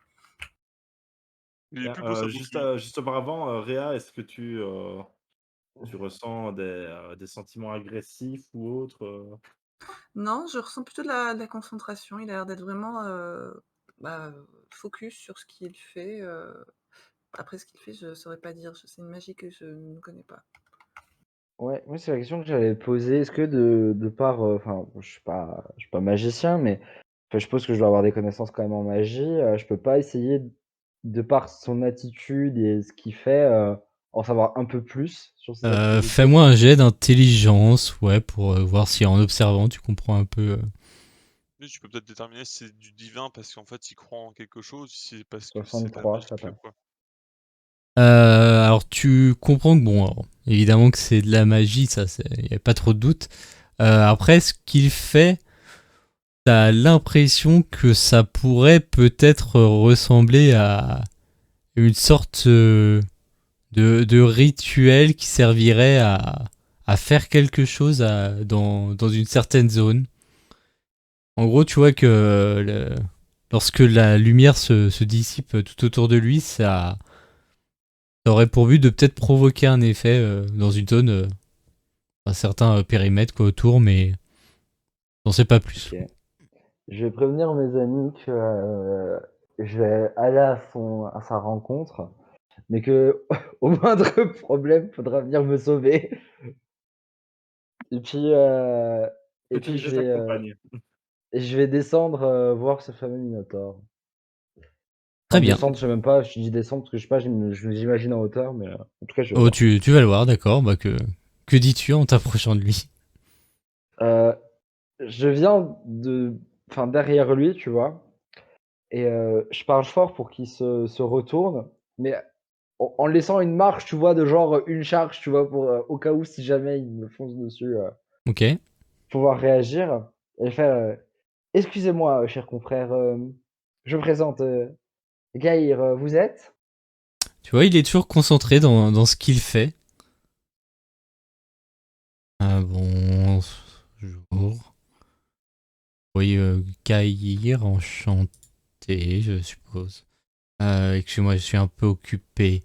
Il est plus beau, ça Juste, lui. juste auparavant, Réa, est-ce que tu ressens des sentiments agressifs ou autres Non, je ressens plutôt de la concentration. Il a l'air d'être vraiment bah, focus sur ce qu'il fait. Après, ce qu'il fait, je saurais pas dire. C'est une magie que je ne connais pas. Ouais, moi c'est la question que j'allais poser. Est-ce que de par, enfin, je suis pas magicien, mais enfin, je suppose que je dois avoir des connaissances quand même en magie. Je peux pas essayer, de par son attitude et ce qu'il fait, en savoir un peu plus sur ses activités. Fais-moi un jet d'intelligence, ouais, pour voir si en observant tu comprends un peu. Oui, tu peux peut-être déterminer si c'est du divin parce qu'en fait il croit en quelque chose, si c'est parce que c'est de la 63, magie ça passe. quoi. Alors tu comprends que bon, alors, évidemment que c'est de la magie, ça, il y a pas trop de doute. Après, ce qu'il fait, t'as l'impression que ça pourrait peut-être ressembler à une sorte de rituel qui servirait à faire quelque chose dans une certaine zone. En gros, tu vois que lorsque la lumière se dissipe tout autour de lui, ça aurait pour but de peut-être provoquer un effet dans une zone, un certain périmètre quoi, autour, mais j'en sais pas plus. Ok. Je vais prévenir mes amis que je vais aller à sa rencontre, mais que au moindre problème, faudra venir me sauver. Et puis, Utiliser je sa vais, compagne. je vais descendre voir ce fameux Minotaure. Très Enfin, bien. descendre, je sais même pas, je dis descendre parce que je sais pas, je j'imagine en hauteur, mais en tout cas, je vais Oh, voir. tu vas le voir, d'accord. Bah que dis-tu en t'approchant de lui? Euh, je viens enfin, derrière lui, tu vois, et je parle fort pour qu'il se retourne, mais en laissant une marge, tu vois, de genre une charge, tu vois, pour au cas où si jamais il me fonce dessus, Ok. pouvoir réagir et faire excusez-moi, cher confrère, je me présente, Gaïr, vous êtes? Tu vois, il est toujours concentré dans ce qu'il fait. Ah, bonjour. Oui, Gaïr, enchanté, je suppose. Excuse-moi, je suis un peu occupé.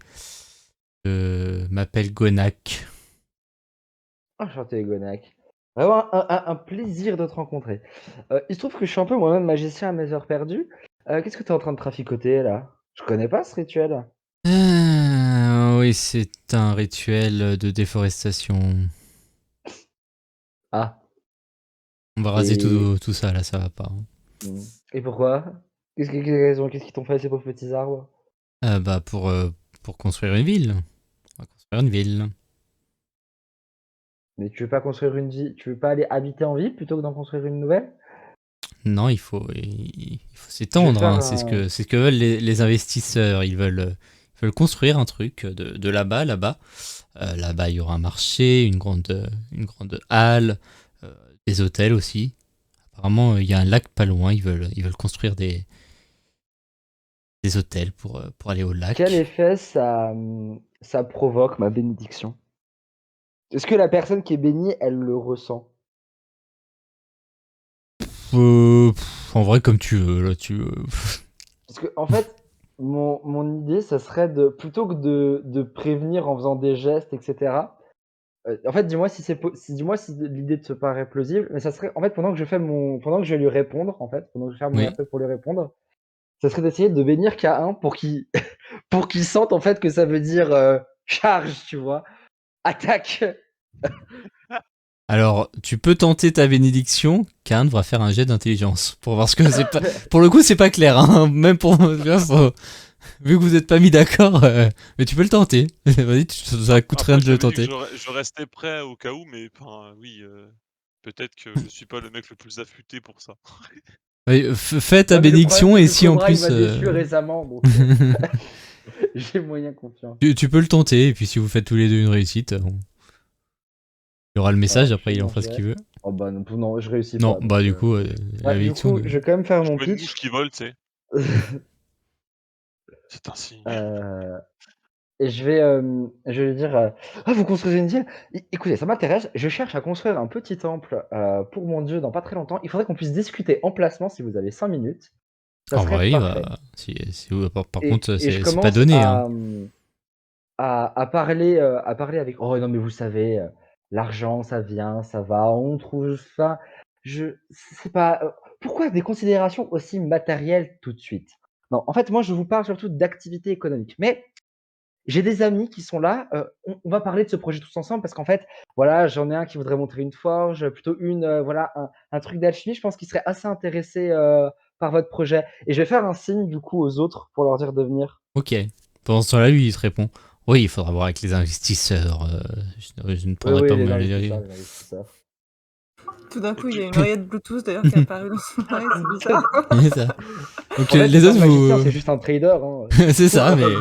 Je m'appelle Gonak. Enchanté, Gonak. Vraiment un plaisir de te rencontrer. Il se trouve que je suis un peu moi-même magicien à mes heures perdues. Qu'est-ce que tu es en train de traficoter là? Je connais pas ce rituel. Oui, c'est un rituel de déforestation. Ah, On va raser et, tout ça, là, ça va pas. mmh, et pourquoi? Qu'est-ce qu'ils t'ont fait ces pauvres petits arbres? Bah, pour construire une ville. On va construire une ville. Mais tu veux pas construire une vie, tu veux pas aller habiter en ville plutôt que d'en construire une nouvelle? Non, il faut Je vais s'étendre, faire hein. un. C'est ce que veulent les investisseurs. Ils veulent construire un truc de là-bas, là-bas. Là-bas, il y aura un marché, une grande halle, euh, des hôtels aussi. Apparemment, il y a un lac pas loin. Ils veulent construire des hôtels pour aller au Quel lac. effet ça provoque ma bénédiction? Est-ce que la personne qui est bénie, elle le ressent? En vrai, comme tu veux, là, Parce que en fait, mon idée, ça serait de plutôt que de prévenir en faisant des gestes, et cetera, en fait, dis-moi si dis-moi si l'idée te paraît plausible, mais ça serait en fait, pendant que je vais lui répondre, en fait, pendant que je vais faire mon Oui. appel pour lui répondre, ça serait d'essayer de bénir K1 pour qu'il pour qu'il sente, en fait, que ça veut dire, charge, tu vois? Attaque! Alors, tu peux tenter ta bénédiction. Khan devra faire un jet d'intelligence pour voir ce que c'est pas. Pour le coup, c'est pas clair, hein. Même pour vu que vous êtes pas mis d'accord, mais tu peux le tenter. Vas-y, ça coûte rien Après, de le je t'avais dit tenter. que je restais prêt au cas où, mais enfin, oui, peut-être que je suis pas le mec le plus affûté pour ça. Oui, fais ta Ouais, mais le problème, bénédiction c'est et que si en Cobra, il plus m'a déçu récemment, donc j'ai moyen confiance. tu peux le tenter et puis si vous faites tous les deux une réussite, il y aura le message. Alors, je Après, fais il en mon fera ce jet. qu'il veut. Oh bah non, je réussis Non, pas, bah donc du coup, la ouais, du bénédiction. coup, je vais quand même faire Je mon vois une mouche pitch. qui vole, tu sais? C'est un signe. Heu et je vais lui dire, «Ah, vous construisez une ville? Écoutez, ça m'intéresse, je cherche à construire un petit temple, pour mon dieu dans pas très longtemps. Il faudrait qu'on puisse discuter emplacement si vous avez 5 minutes. Ça En serait vrai, parfait» par contre, et je c'est pas commence donné, hein. à parler avec: «Oh non, mais vous savez, l'argent, ça vient, ça va, on trouve ça». C'est pas, pourquoi des considérations aussi matérielles tout de suite? Non, en fait, moi, je vous parle surtout d'activités économiques. Mais j'ai des amis qui sont là, on va parler de ce projet tous ensemble parce qu'en fait, voilà, j'en ai un qui voudrait monter une forge, plutôt une, voilà, un truc d'alchimie. Je pense qu'il serait assez intéressé, par votre projet et je vais faire un signe, du coup, aux autres pour leur dire de venir. Ok. Pendant ce temps-là, lui, il te répond. Oui, il faudra voir avec les investisseurs. Je ne Oui, prendrai oui, pas les mal. investisseurs, les investisseurs. Tout d'un Et coup, il y tu a une oreillette Bluetooth d'ailleurs qui est apparue dans son oreille, c'est bizarre. C'est ça. Donc En fait, c'est les pas un autres, magicien, vous. c'est juste un trader, hein. C'est ça, mais.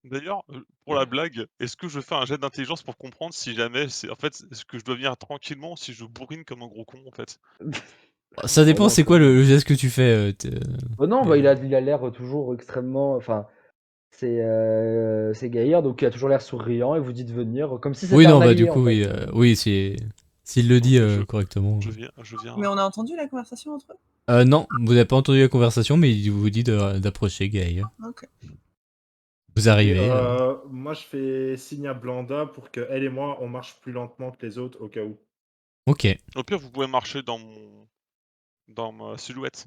D'ailleurs, pour la blague, est-ce que je fais un jet d'intelligence pour comprendre si jamais c'est en fait, est-ce que je dois venir tranquillement si je bourrine comme un gros con, en fait? Ça Oh dépend, non, c'est quoi comme le geste que tu fais. oh non, Mais, bah, il a l'air toujours extrêmement enfin, c'est Gaillard, donc il a toujours l'air souriant et vous dit de venir, comme si Oui, c'était un non, bah du allié, en coup, fait, oui, oui, c'est. S'il le dit OK, correctement. je viens. Mais on a entendu la conversation entre eux? Non, vous n'avez pas entendu la conversation, mais il vous dit d'approcher Gaïa. Ok. Vous Et, arrivez. moi, je fais signe à Blanda pour qu'elle et moi, on marche plus lentement que les autres au cas où. Ok. Au pire, vous pouvez marcher dans ma silhouette.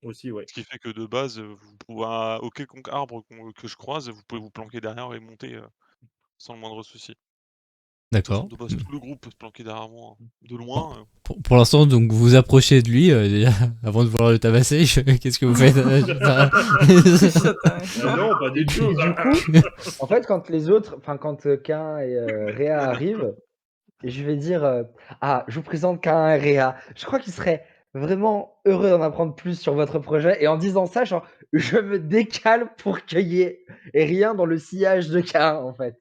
Aussi, ouais. Ce qui fait que de base, vous pouvez au quelconque arbre que je croise, vous pouvez vous planquer derrière et monter, sans le moindre souci. De toute façon, D'accord. de base, tout le groupe peut se planquer derrière moi, hein. De loin, Pour l'instant, donc vous vous approchez de lui déjà, avant de vouloir le tabasser. Qu'est-ce que vous faites Ça t'arrête pas. non, pas du Et tout. du coup, en fait, quand les autres, enfin, quand Kain et Réa arrivent, je vais dire ah, je vous présente Kain et Réa. Je crois qu'ils seraient vraiment heureux d'en apprendre plus sur votre projet. Et en disant ça, genre, je me décale pour qu'il y ait rien dans le sillage de Kain, en fait.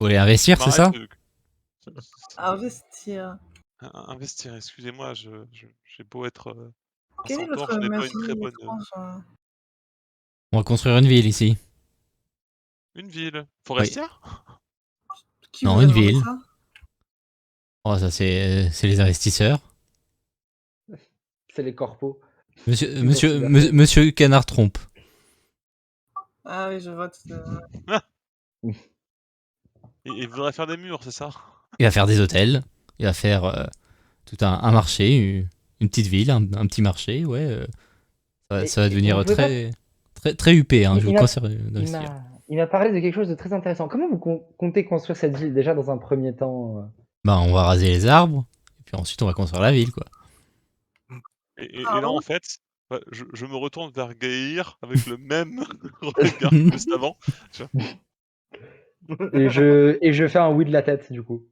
Vous voulez investir, c'est ça? Investir. Investir, excusez-moi, j'ai beau être, un Quelle est centaure, votre je n'ai pas magie une très bonne, étrange? On va construire une ville ici. une ville. Oui. Forestière? Qui Non, vous a une demandé ville. ça? Oh, ça c'est les investisseurs. C'est les corpos. Monsieur Canard Trompe. Ah oui, je vois tout Et vous voudrez faire des murs, c'est ça? Il va faire des hôtels. Il va faire tout un marché, une petite ville, un petit marché. Ouais. Ça va Et devenir vous pouvez pas- très huppé. Hein, je vous il m'a- conseille Il d'investir. m'a parlé de quelque chose de très intéressant. Comment vous comptez construire cette ville déjà dans un premier temps Bah, on va raser les arbres. Et puis ensuite, on va construire la ville, quoi. Et là, en fait, je me retourne vers Gaïr avec le même regard que juste avant. Tu vois? et je fais un oui de la tête, du coup.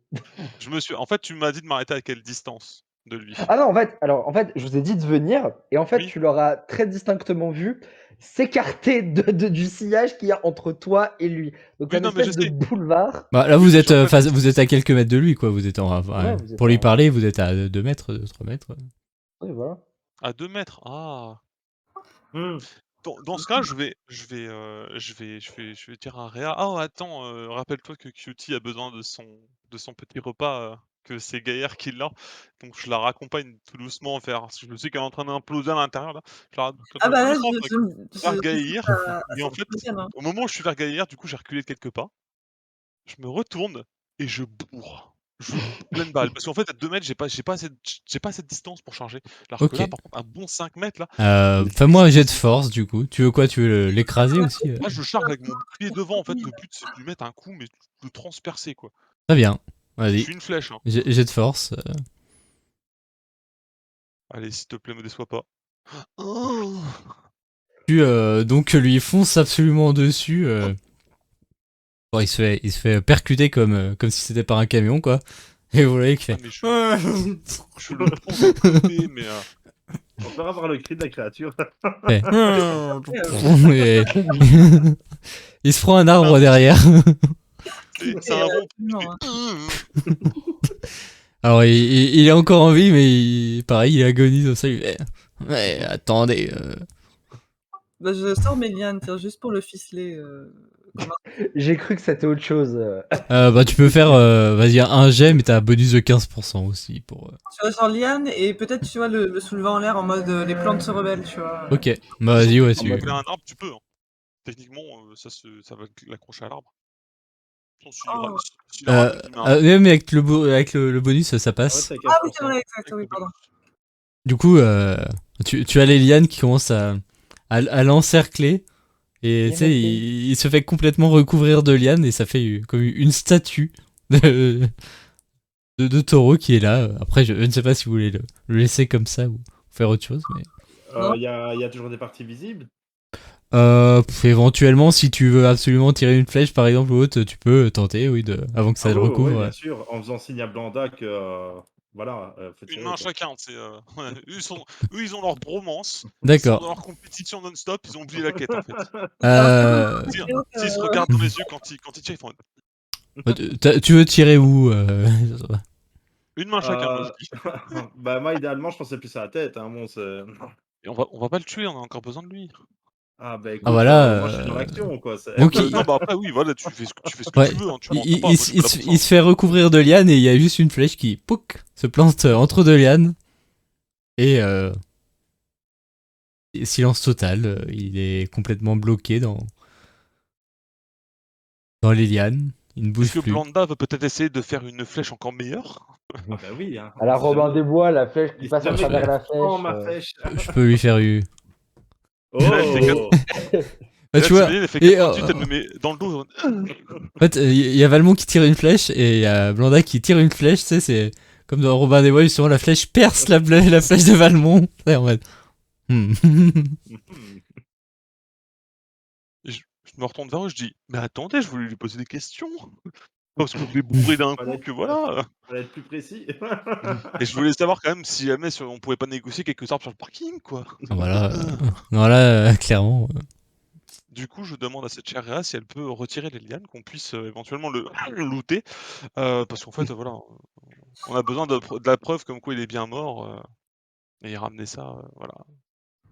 En fait, tu m'as dit de m'arrêter à quelle distance de lui? Ah non, en fait, je vous ai dit de venir, et en fait, Oui. tu l'auras très distinctement vu s'écarter du sillage qu'il y a entre toi et lui. Donc, Oui, un non, mais je espèce de sais. boulevard. Bah, là, Oui, vous mais êtes, je suis en fait- vous êtes à quelques mètres de lui, quoi. Vous êtes Ouais, vous êtes pour lui en- parler, vous êtes à 2 mètres, 3 mètres. Oui, voilà. À 2 mètres. Ah! Hmm. Dans ce cas, je vais dire à Réa: «Ah attends, rappelle-toi que Cutie a besoin de son petit repas, que c'est Gaïa qui l'a». Donc je la raccompagne tout doucement vers je sais qu'elle est en train d'imploser à l'intérieur là. Je la Ah raccompagne bah tout là, doucement vers j'hésite Gaïa à et en fait, sortir, hein. au moment où je suis vers Gaïa, du coup, j'ai reculé de quelques pas. Je me retourne et je bourre. Je pleine balle parce qu'en fait à 2 mètres, j'ai pas assez de distance pour charger. Alors que Ok. là, par contre, un bon 5 mètres là, Fais-moi un jet de force, du coup. Tu veux quoi? Tu veux l'écraser aussi? là, je charge avec mon bouclier devant, en fait, le but, c'est de lui mettre un coup, mais de le transpercer, quoi. Très bien. Je Vas-y. suis une flèche, hein. Jet de force. Allez, s'il te plaît, me déçois pas. Oh Tu donc lui fonce absolument dessus. Bon, il se fait percuter comme si c'était par un camion, quoi. Et vous voyez qu'il Ah, fait. mais je le prends de côté, mais On peut avoir le cri de la créature. Et- il se prend un arbre derrière. c'est un rond. Absolument, hein. Alors il est encore en vie, mais pareil, il agonise au sol. Il fait, ouais, attendez. Bah, je sors mes lianes, tiens, juste pour le ficeler. J'ai cru que c'était autre chose. Bah tu peux faire vas-y un jet, mais t'as un bonus de 15% aussi pour. Tu vois, genre liane et peut-être, tu vois, le soulever en l'air en mode les plantes se rebellent, tu vois. Ok, bah vas-y, ouais, Si tu. tu as un arbre, tu peux, hein. Techniquement, ça va l'accrocher à l'arbre. Oh. S'il rate, il met un Ouais, mais avec le bonus, ça Ouais, passe. t'as Ah oui, 15%. c'est vrai, exact, avec oui, le pardon. bonus. Du coup, tu as les lianes qui commencent à l'encercler. Et Bien tu sais, noté. il se fait complètement recouvrir de lianes et ça fait comme une statue de taureau qui est là. Après, je ne sais pas si vous voulez le laisser comme ça ou faire autre chose. Mais... Non. Il y a toujours des parties visibles. Éventuellement, si tu veux absolument tirer une flèche, par exemple, ou autre, tu peux tenter, oui, avant que ça Ah le ouais, recouvre. ouais, Ouais. bien sûr, en faisant signe à Blanda que voilà, faut Une tirer, main quoi. chacun, c'est ouais. Eux, ils ont leur bromance. Ils sont D'accord. dans leur compétition non-stop, ils ont oublié la quête, en fait. C'est vrai S'ils se que- regardent dans les yeux quand ils tirent, ils font Tu veux tirer où une main chacun, moi, je dis. Bah moi idéalement je pensais plus à la tête, hein, bon c'est... Et on va pas le tuer, on a encore besoin de lui. Ah bah écoute, Ah voilà. moi je suis dans l'action quoi. Ok. Non, bah après, oui, voilà, tu fais ce que Ouais. tu veux, hein, tu Il, m'entends pas, il- moi, je suis pas là pour il ça. se fait recouvrir de lianes et il y a juste une flèche qui pouc, se plante entre deux lianes. Et silence total. Il est complètement bloqué dans les lianes. Il ne Est-ce bouge que plus. Blanda va peut-être essayer de faire une flèche encore meilleure? Ah bah oui, hein. À la Si Robin jamais- des Bois, la flèche qui si passe à jamais travers tu la prends flèche. ma flèche. Je peux lui faire une. Et là, elle fait Oh Bah, là, tu vois, t'imagines, elle fait et, 98, elle me met dans le dos. en fait, il y a Valmont qui tire une flèche et il y a Blanda qui tire une flèche, tu sais, c'est comme dans Robin des Bois, justement, la flèche perce la flèche de Valmont. Et en mode. Et je me retourne vers eux, je dis: «Mais attendez, je voulais lui poser des questions. Parce que vous voulez bourrer d'un coup que voilà». Fallait être plus précis. Et je voulais savoir quand même si jamais on pouvait pas négocier quelques arbres sur le parking, quoi. Voilà, voilà, clairement. Du coup, je demande à cette chère Réa si elle peut retirer les lianes, qu'on puisse éventuellement le looter. Parce qu'en fait, voilà, on a besoin de la preuve comme quoi il est bien mort, et ramener ça, voilà.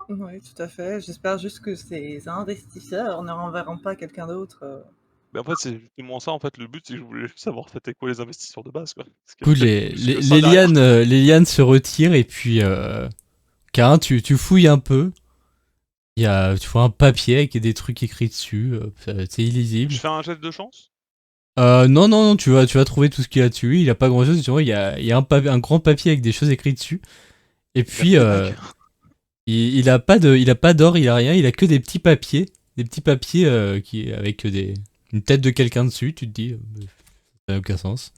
Oui, tout à fait. J'espère juste que ces investisseurs ne renverront pas quelqu'un d'autre. Mais en fait, c'est justement ça, en fait, le but, c'est que je voulais juste savoir c'était quoi les investisseurs de base, quoi. Parce qu'il y a Du coup, peut-être plus que ça derrière. les lianes se retirent et puis Karin, tu fouilles un peu. Tu vois un papier avec des trucs écrits dessus. C'est illisible. Je fais un jet de chance? Non, tu vas trouver tout ce qu'il y a dessus. Il a pas grand chose. Tu vois, il y a un grand papier avec des choses écrites dessus. Et puis, Il a pas de bague. il a pas d'or, il a rien. Il a que des petits papiers. Des petits papiers avec une tête de quelqu'un dessus. Tu te dis, ça n'a aucun sens.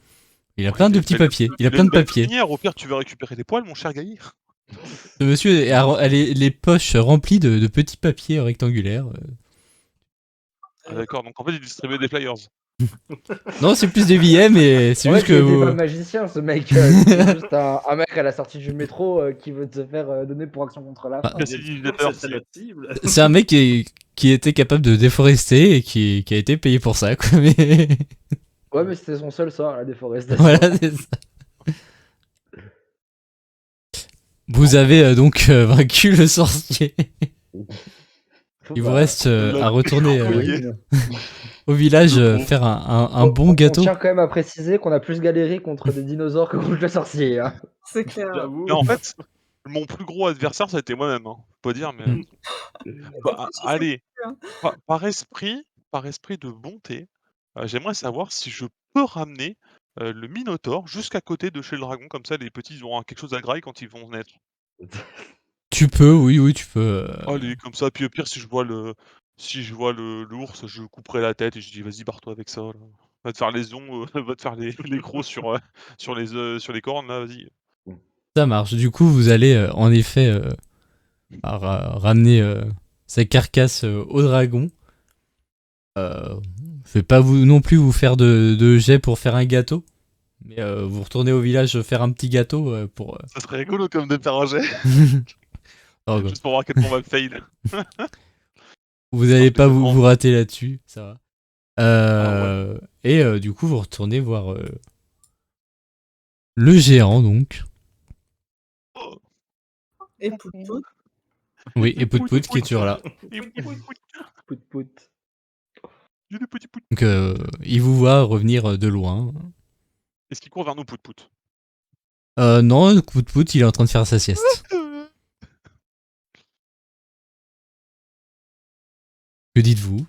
Il a Ouais, plein de il petits a une papiers. Il a il a plein une de belle papiers. crinière, au pire, tu veux récupérer des poils, mon cher Gaïr? Ce monsieur a les poches remplies de petits papiers rectangulaires. Ah d'accord, donc en fait, il distribuait des flyers. Non, c'est plus des billets, mais c'est En juste fait, que il était pas vous... magicien, ce mec. C'est juste un mec à la sortie du métro qui veut te faire donner pour action contre la Ah, faim. Facilitateur, C'est notre cible. C'est un mec qui était capable de déforester et qui a été payé pour ça, quoi. Mais... Ouais, mais c'était son seul sort, la déforestation. voilà, c'est ça. Vous avez donc vaincu le sorcier. Il vous reste à retourner au village faire un bon gâteau. On tient quand même à préciser qu'on a plus galéré contre des dinosaures que contre le sorcier. Hein. C'est clair. J'avoue. Mais en fait, mon plus gros adversaire, ça a été moi-même, hein. Faut pas dire, mais bah, allez, hein. par esprit de bonté, j'aimerais savoir si je peux ramener, le Minotaure jusqu'à côté de chez le dragon, comme ça les petits ils auront quelque chose à grailler quand ils vont naître. Tu peux, oui, tu peux. Allez, comme ça, puis au pire si je vois l'ours, je couperai la tête et je dis: «Vas-y, barre-toi avec ça là. Va te faire les va te faire les crocs sur les cornes là, vas-y». Ça marche. Du coup, vous allez en effet ramener sa carcasse au dragon. Je vais pas vous non plus vous faire de jet pour faire un gâteau. Mais vous retournez au village faire un petit gâteau pour... Ça serait rigolo comme de faire un jet, Oh, quoi. juste pour voir quel point on va fail. Vous allez pas complètement. vous rater là-dessus, ça va. Ah Et du coup, vous retournez voir le géant, donc. Et Pout-Pout. Oui, et Pout-Pout qui est toujours là. Pout pout. J'ai des petits pout. Donc, il vous voit revenir de loin. Est-ce qu'il court vers nous, Pout-Pout? Non, Pout-Pout, il est en train de faire sa sieste. Que dites-vous?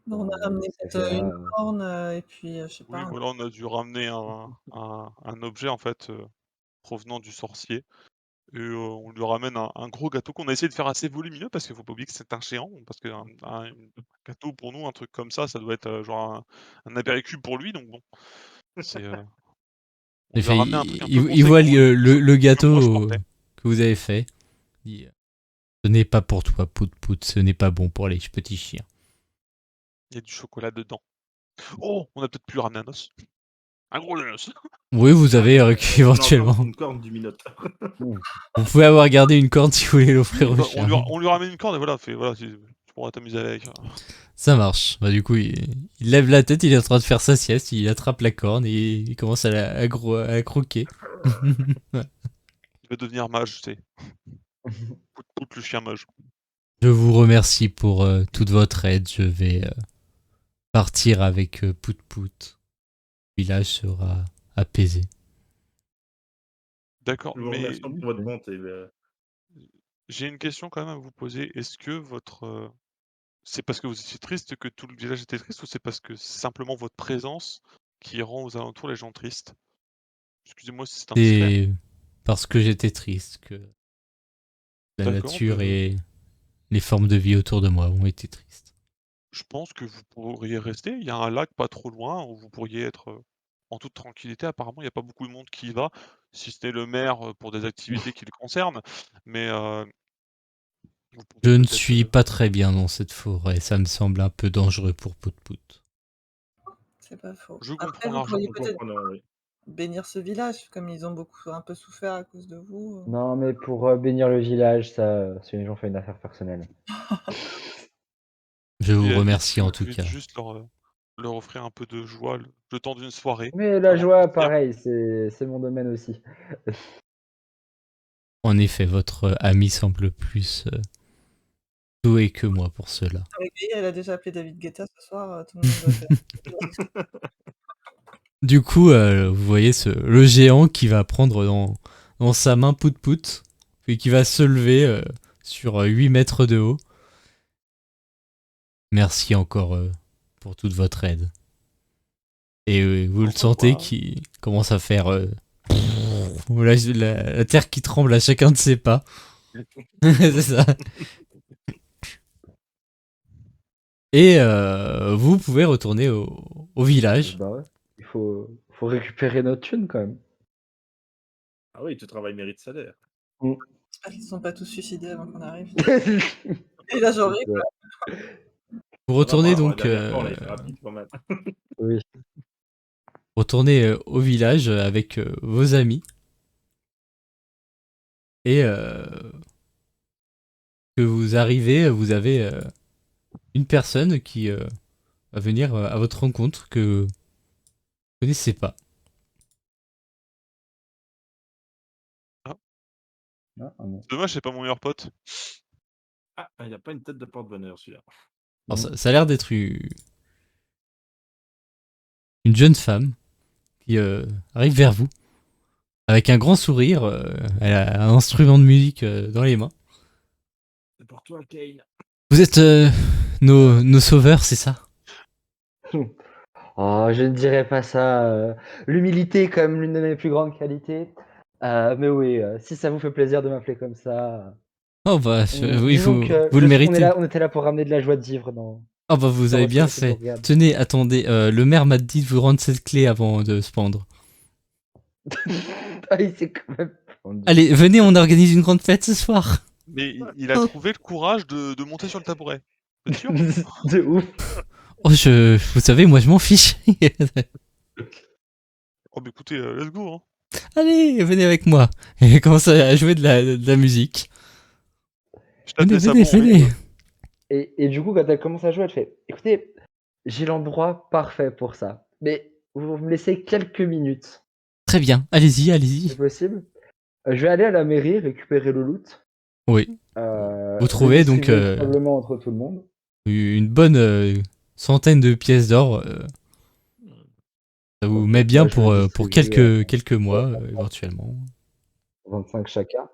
On a ramené peut-être une corne et puis, je sais Oui, pas. voilà, on a dû ramener un objet, en fait, provenant du sorcier et on lui ramène un gros gâteau qu'on a essayé de faire assez volumineux parce qu'il faut pas oublier que c'est un géant, parce qu'un gâteau pour nous, un truc comme ça doit être, genre un apéritif pour lui, donc bon, c'est, on lui a ramené un truc un peu Il voit conséquent, le que moi je gâteau portais. que vous avez fait. Il dit, ce n'est pas pour toi, Pout-Pout, ce n'est pas bon pour les petits chiens. Il y a du chocolat dedans. Oh! On a peut-être pu lui ramener un os. Un gros os. Oui, vous avez éventuellement. Une corne du Minotaure. Vous pouvez avoir gardé une corde si vous voulez l'offrir au Bah, chien. on lui ramène une corde et voilà, tu pourras t'amuser avec. Ça marche. Bah, du coup, il lève la tête, il est en train de faire sa sieste, il attrape la corne et il commence à croquer. Ouais. Il va devenir mage, tu sais. Pout le chien mage. Je vous remercie pour toute votre aide. Je vais partir avec Pout-Pout. Le village sera apaisé. D'accord, Nous vous mais remercions pour votre Oui. bonté, j'ai une question quand même à vous poser. Est-ce que c'est parce que vous étiez triste que tout le village était triste ou c'est parce que c'est simplement votre présence qui rend aux alentours les gens tristes? Excusez-moi si c'est indiscret. Et parce que j'étais triste, que la D'accord, nature et les formes de vie autour de moi ont été tristes. je pense que vous pourriez rester. Il y a un lac pas trop loin où vous pourriez être, en toute tranquillité. Apparemment, il y a pas beaucoup de monde qui y va, si ce n'est le maire, pour des activités qui le concernent. Mais, vous Je pourriez ne peut-être, suis pas très bien dans cette forêt, ça me semble un peu dangereux pour Pout-Pout. C'est pas faux. je Après, comprends vous pourriez nous largement. peut-être comprenons, oui. bénir ce village, comme ils ont beaucoup un peu souffert à cause de vous. Non, mais pour bénir le village, ça, c'est une gens fait une affaire personnelle. Je Et vous à la limite, si remercie vous en tout pouvez cas. juste leur offrir un peu de joie le temps d'une soirée Mais la avant de joie, partir. pareil, c'est mon domaine aussi. En effet, votre ami semble plus doué que moi pour cela. Elle a déjà appelé David Guetta ce soir, tout le monde doit faire. Du coup, vous voyez le géant qui va prendre dans sa main Pout-Pout, puis qui va se lever sur 8 mètres de haut. Merci encore pour toute votre aide. Et vous le sentez qui commence à faire la terre qui tremble à chacun de ses pas. C'est ça. Et vous pouvez retourner au village. Bah ouais, faut récupérer notre thune quand même. Ah oui, tout travail mérite salaire. J'espère qu'ils ne sont pas tous suicidés avant qu'on arrive. C'est Et là, j'aurais vrai. Vous Ça va, retournez apparemment, la donc dernière fois, on l'a fait rapide quand même. Oui. au village avec vos amis. Et que vous arrivez, vous avez une personne qui va venir à votre rencontre que vous ne connaissez pas. Ah, Ah, ah non. c'est dommage, c'est pas mon meilleur pote. Ah, il a pas une tête de porte-bonheur celui-là. Alors, ça a l'air d'être une jeune femme qui arrive vers vous avec un grand sourire. Elle a un instrument de musique dans les mains. C'est pour toi, Kane. Vous êtes nos sauveurs, c'est ça? Oh, je ne dirais pas ça. L'humilité est quand même l'une de mes plus grandes qualités. Mais oui, si ça vous fait plaisir de m'appeler comme ça. Oh bah oui, Disons vous que le méritez. on était là pour ramener de la joie de vivre Oh bah vous dans avez votre bien petite fait. bourgade. Tenez, attendez, le maire m'a dit de vous rendre cette clé avant de se pendre. Ah, il s'est quand même pendu. Allez, venez, on organise une grande fête ce soir. Mais il a trouvé le courage de monter sur le tabouret. Vous êtes sûr? De ouf. Oh, vous savez, moi je m'en fiche. Oh bah écoutez, let's go, hein. Allez, venez avec moi. Et il commence à jouer de la musique. Je t'appelais ça Venez, bon rythme. venez. Et du coup, quand elle commence à jouer, elle fait écoutez, j'ai l'endroit parfait pour ça. Mais vous me laissez quelques minutes. Très bien, allez-y, C'est allez-y. possible? Je vais aller à la mairie récupérer le loot. Oui. Je Vous le trouvez donc distribuer probablement entre tout le monde. une bonne centaine de pièces d'or. Ça vous Ok, met bien bah, je le pour distribue quelques mois, éventuellement. 25 chacun.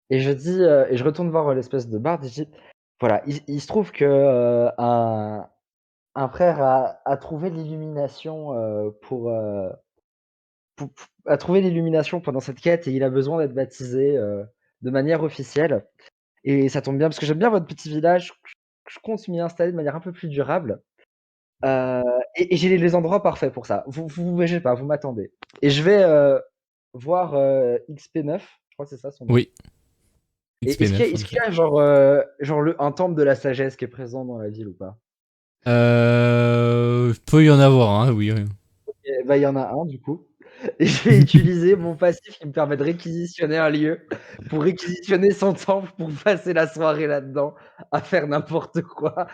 Et je dis, et je retourne voir l'espèce de barde et je dis voilà, il se trouve que un frère a trouvé l'illumination a trouvé l'illumination pendant cette quête et il a besoin d'être baptisé de manière officielle. Et ça tombe bien parce que j'aime bien votre petit village. Je compte m'y installer de manière un peu plus durable. Et j'ai les endroits parfaits pour ça. Vous bougez pas, vous m'attendez. Et je vais voir XP9, je crois que c'est ça son nom. Oui. Et XP9. est-ce qu'il y a genre un temple de la sagesse qui est présent dans la ville ou pas? Peut y en avoir, hein, oui. Eh bah, il y en a un du coup. Et je vais utiliser mon passif qui me permet de réquisitionner un lieu pour réquisitionner son temple pour passer la soirée là-dedans à faire n'importe quoi.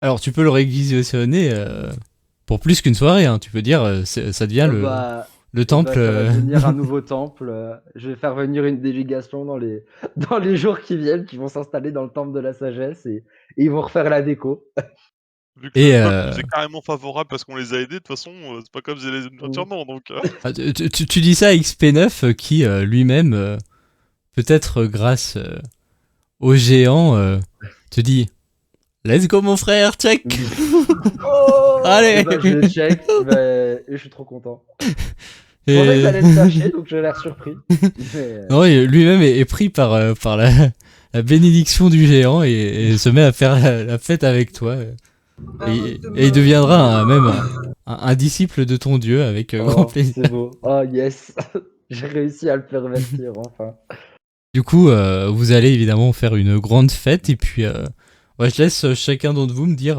Alors, tu peux le réquisitionner pour plus qu'une soirée, hein. Tu peux dire, ça devient le temple. Ça va devenir un nouveau temple. Je vais faire venir une délégation dans les jours qui viennent, qui vont s'installer dans le temple de la sagesse et ils vont refaire la déco. Vu que Et le peuple nous est carrément favorable parce qu'on les a aidés, de toute façon, c'est pas comme si les Mmh. non, donc tu dis ça à XP9 qui lui-même, peut-être grâce au géant, te dit Let's go mon frère, check. Oh! Et Allez. bah, je le check, et je suis trop content. Je pensais que Et... ça allait me faire chier, donc j'ai l'air surpris. Mais, Non, et lui-même est pris par la bénédiction du géant et se met à faire la fête avec toi. Et il deviendra même un disciple de ton dieu avec grand oh, plaisir. c'est beau. Oh yes, j'ai réussi à le pervertir enfin. Du coup, vous allez évidemment faire une grande fête et puis ouais, je laisse chacun d'entre vous me dire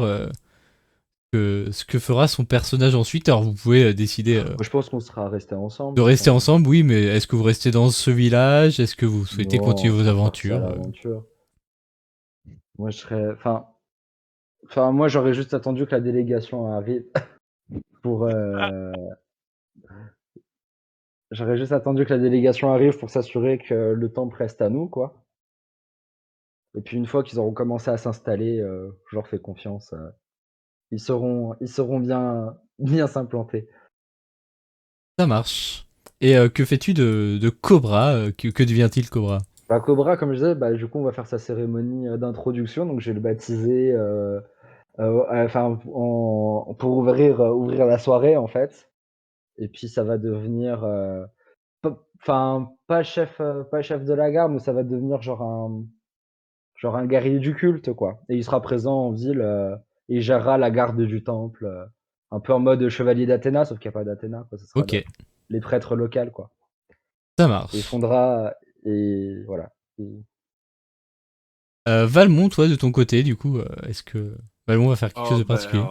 ce que fera son personnage ensuite. Alors vous pouvez décider Moi, je pense qu'on sera restés ensemble. de rester Enfin, ensemble, oui, mais est-ce que vous restez dans ce village? Est-ce que vous souhaitez non, continuer on vos sera partis à aventures? l'aventure. Moi, je serais. Enfin, moi, j'aurais juste attendu que la délégation arrive pour. J'aurais juste attendu que la délégation arrive pour s'assurer que le temple reste à nous, quoi. Et puis une fois qu'ils auront commencé à s'installer, je leur fais confiance. Ils sauront bien s'implanter. Ça marche. Et que fais-tu de Cobra? Que devient-il Cobra? Bah, Cobra, comme je disais, bah, du coup, on va faire sa cérémonie d'introduction. Donc, je vais le baptiser, enfin, pour ouvrir la soirée, en fait. Et puis, ça va devenir, enfin, pas chef de la garde, mais ça va devenir genre un guerrier du culte, quoi. Et il sera présent en ville, et il gérera la garde du temple, un peu en mode chevalier d'Athéna, sauf qu'il n'y a pas d'Athéna, quoi. Ce sera Ok, les prêtres locaux, quoi. ça Et il marche. fondera, et voilà. Valmont, toi, de ton côté, du coup, est-ce que Valmont va faire quelque chose de particulier?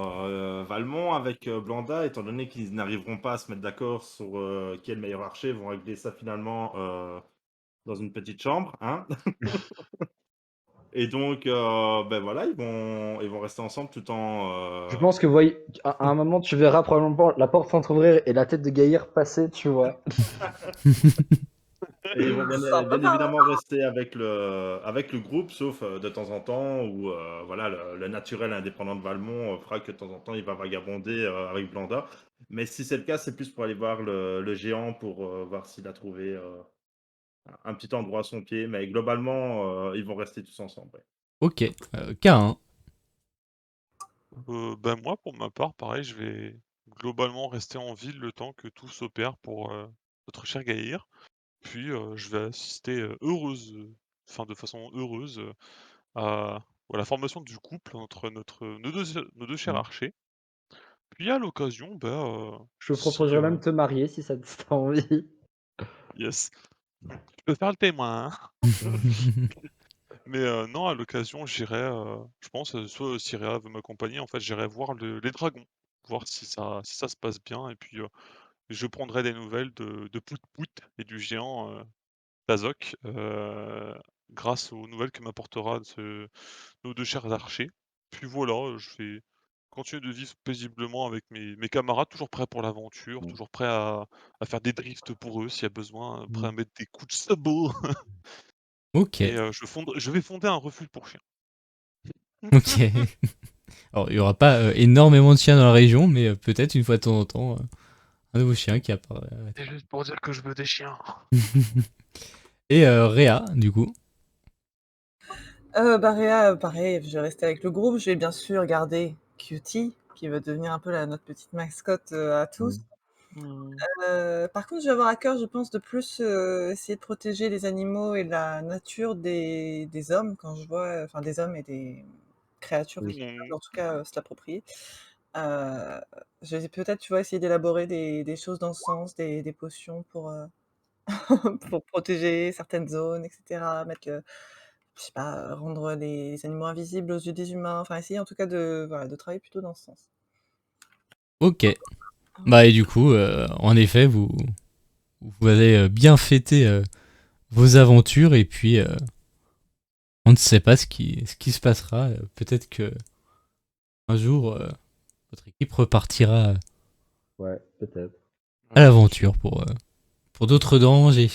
Valmont avec Blanda, étant donné qu'ils n'arriveront pas à se mettre d'accord sur qui est le meilleur archer, vont régler ça finalement dans une petite chambre, hein. Et donc, voilà, ils vont rester ensemble tout Je en. pense que voyez, à un moment, tu verras probablement la porte s'entrouvrir et la tête de Gaïr passer, tu vois. Et ils vont Sympa, bien évidemment rester avec le groupe, sauf de temps en temps où voilà, le naturel indépendant de Valmont fera que de temps en temps il va vagabonder avec Blanda. Mais si c'est le cas, c'est plus pour aller voir le géant pour voir s'il a trouvé un petit endroit à son pied. Mais globalement, ils vont rester tous ensemble. Ouais. Ok, K1. moi, pour ma part, pareil, je vais globalement rester en ville le temps que tout s'opère pour, notre cher Gaïr. Puis, je vais assister, de façon heureuse, à la formation du couple entre nos 2 chers Mm. archers. Puis à l'occasion, Je te si, proposerais même de te marier si ça t'a envie. yes, je peux faire le témoin, hein. Mais, non, à l'occasion, j'irai, je pense, soit Cyria veut m'accompagner, en fait, j'irai voir les dragons, voir si ça se passe bien et puis, je prendrai des nouvelles de Pout-Pout et du géant, Tazok, grâce aux nouvelles que m'apportera nos 2 chers archers. Puis voilà, je vais continuer de vivre paisiblement avec mes camarades, toujours prêts pour l'aventure, Mm. toujours prêt à faire des drifts pour eux s'il y a besoin, prêt à Mm. mettre des coups de sabot Ok, et je vais fonder un refuge pour chiens. ok. Alors, il y aura pas énormément de chiens dans la région, mais peut-être une fois de temps en temps, un nouveau chien qui apparaît. C'est juste pour dire que je veux des chiens. Et Réa, du coup. Réa, pareil, je vais rester avec le groupe. Je vais bien sûr garder Cutie, qui va devenir un peu notre petite mascotte, à tous. Mm. Mmh. Par contre, je vais avoir à cœur, je pense, de plus, essayer de protéger les animaux et la nature des hommes quand je vois, enfin des hommes et des créatures qui Oui. peuvent en tout cas, se l'approprier. Heu, je vais peut-être, tu vois, essayer d'élaborer des choses dans ce sens, des potions pour, pour protéger certaines zones et cetera, mettre le je sais pas, rendre les animaux invisibles aux yeux des humains, enfin essayer en tout cas de, voilà, de travailler plutôt dans ce sens. Ok. Bah, et du coup, en effet, vous avez bien fêté vos aventures et puis on ne sait pas ce qui se passera. Peut-être que un jour, votre équipe repartira Ouais, peut-être. à l'aventure pour d'autres dangers.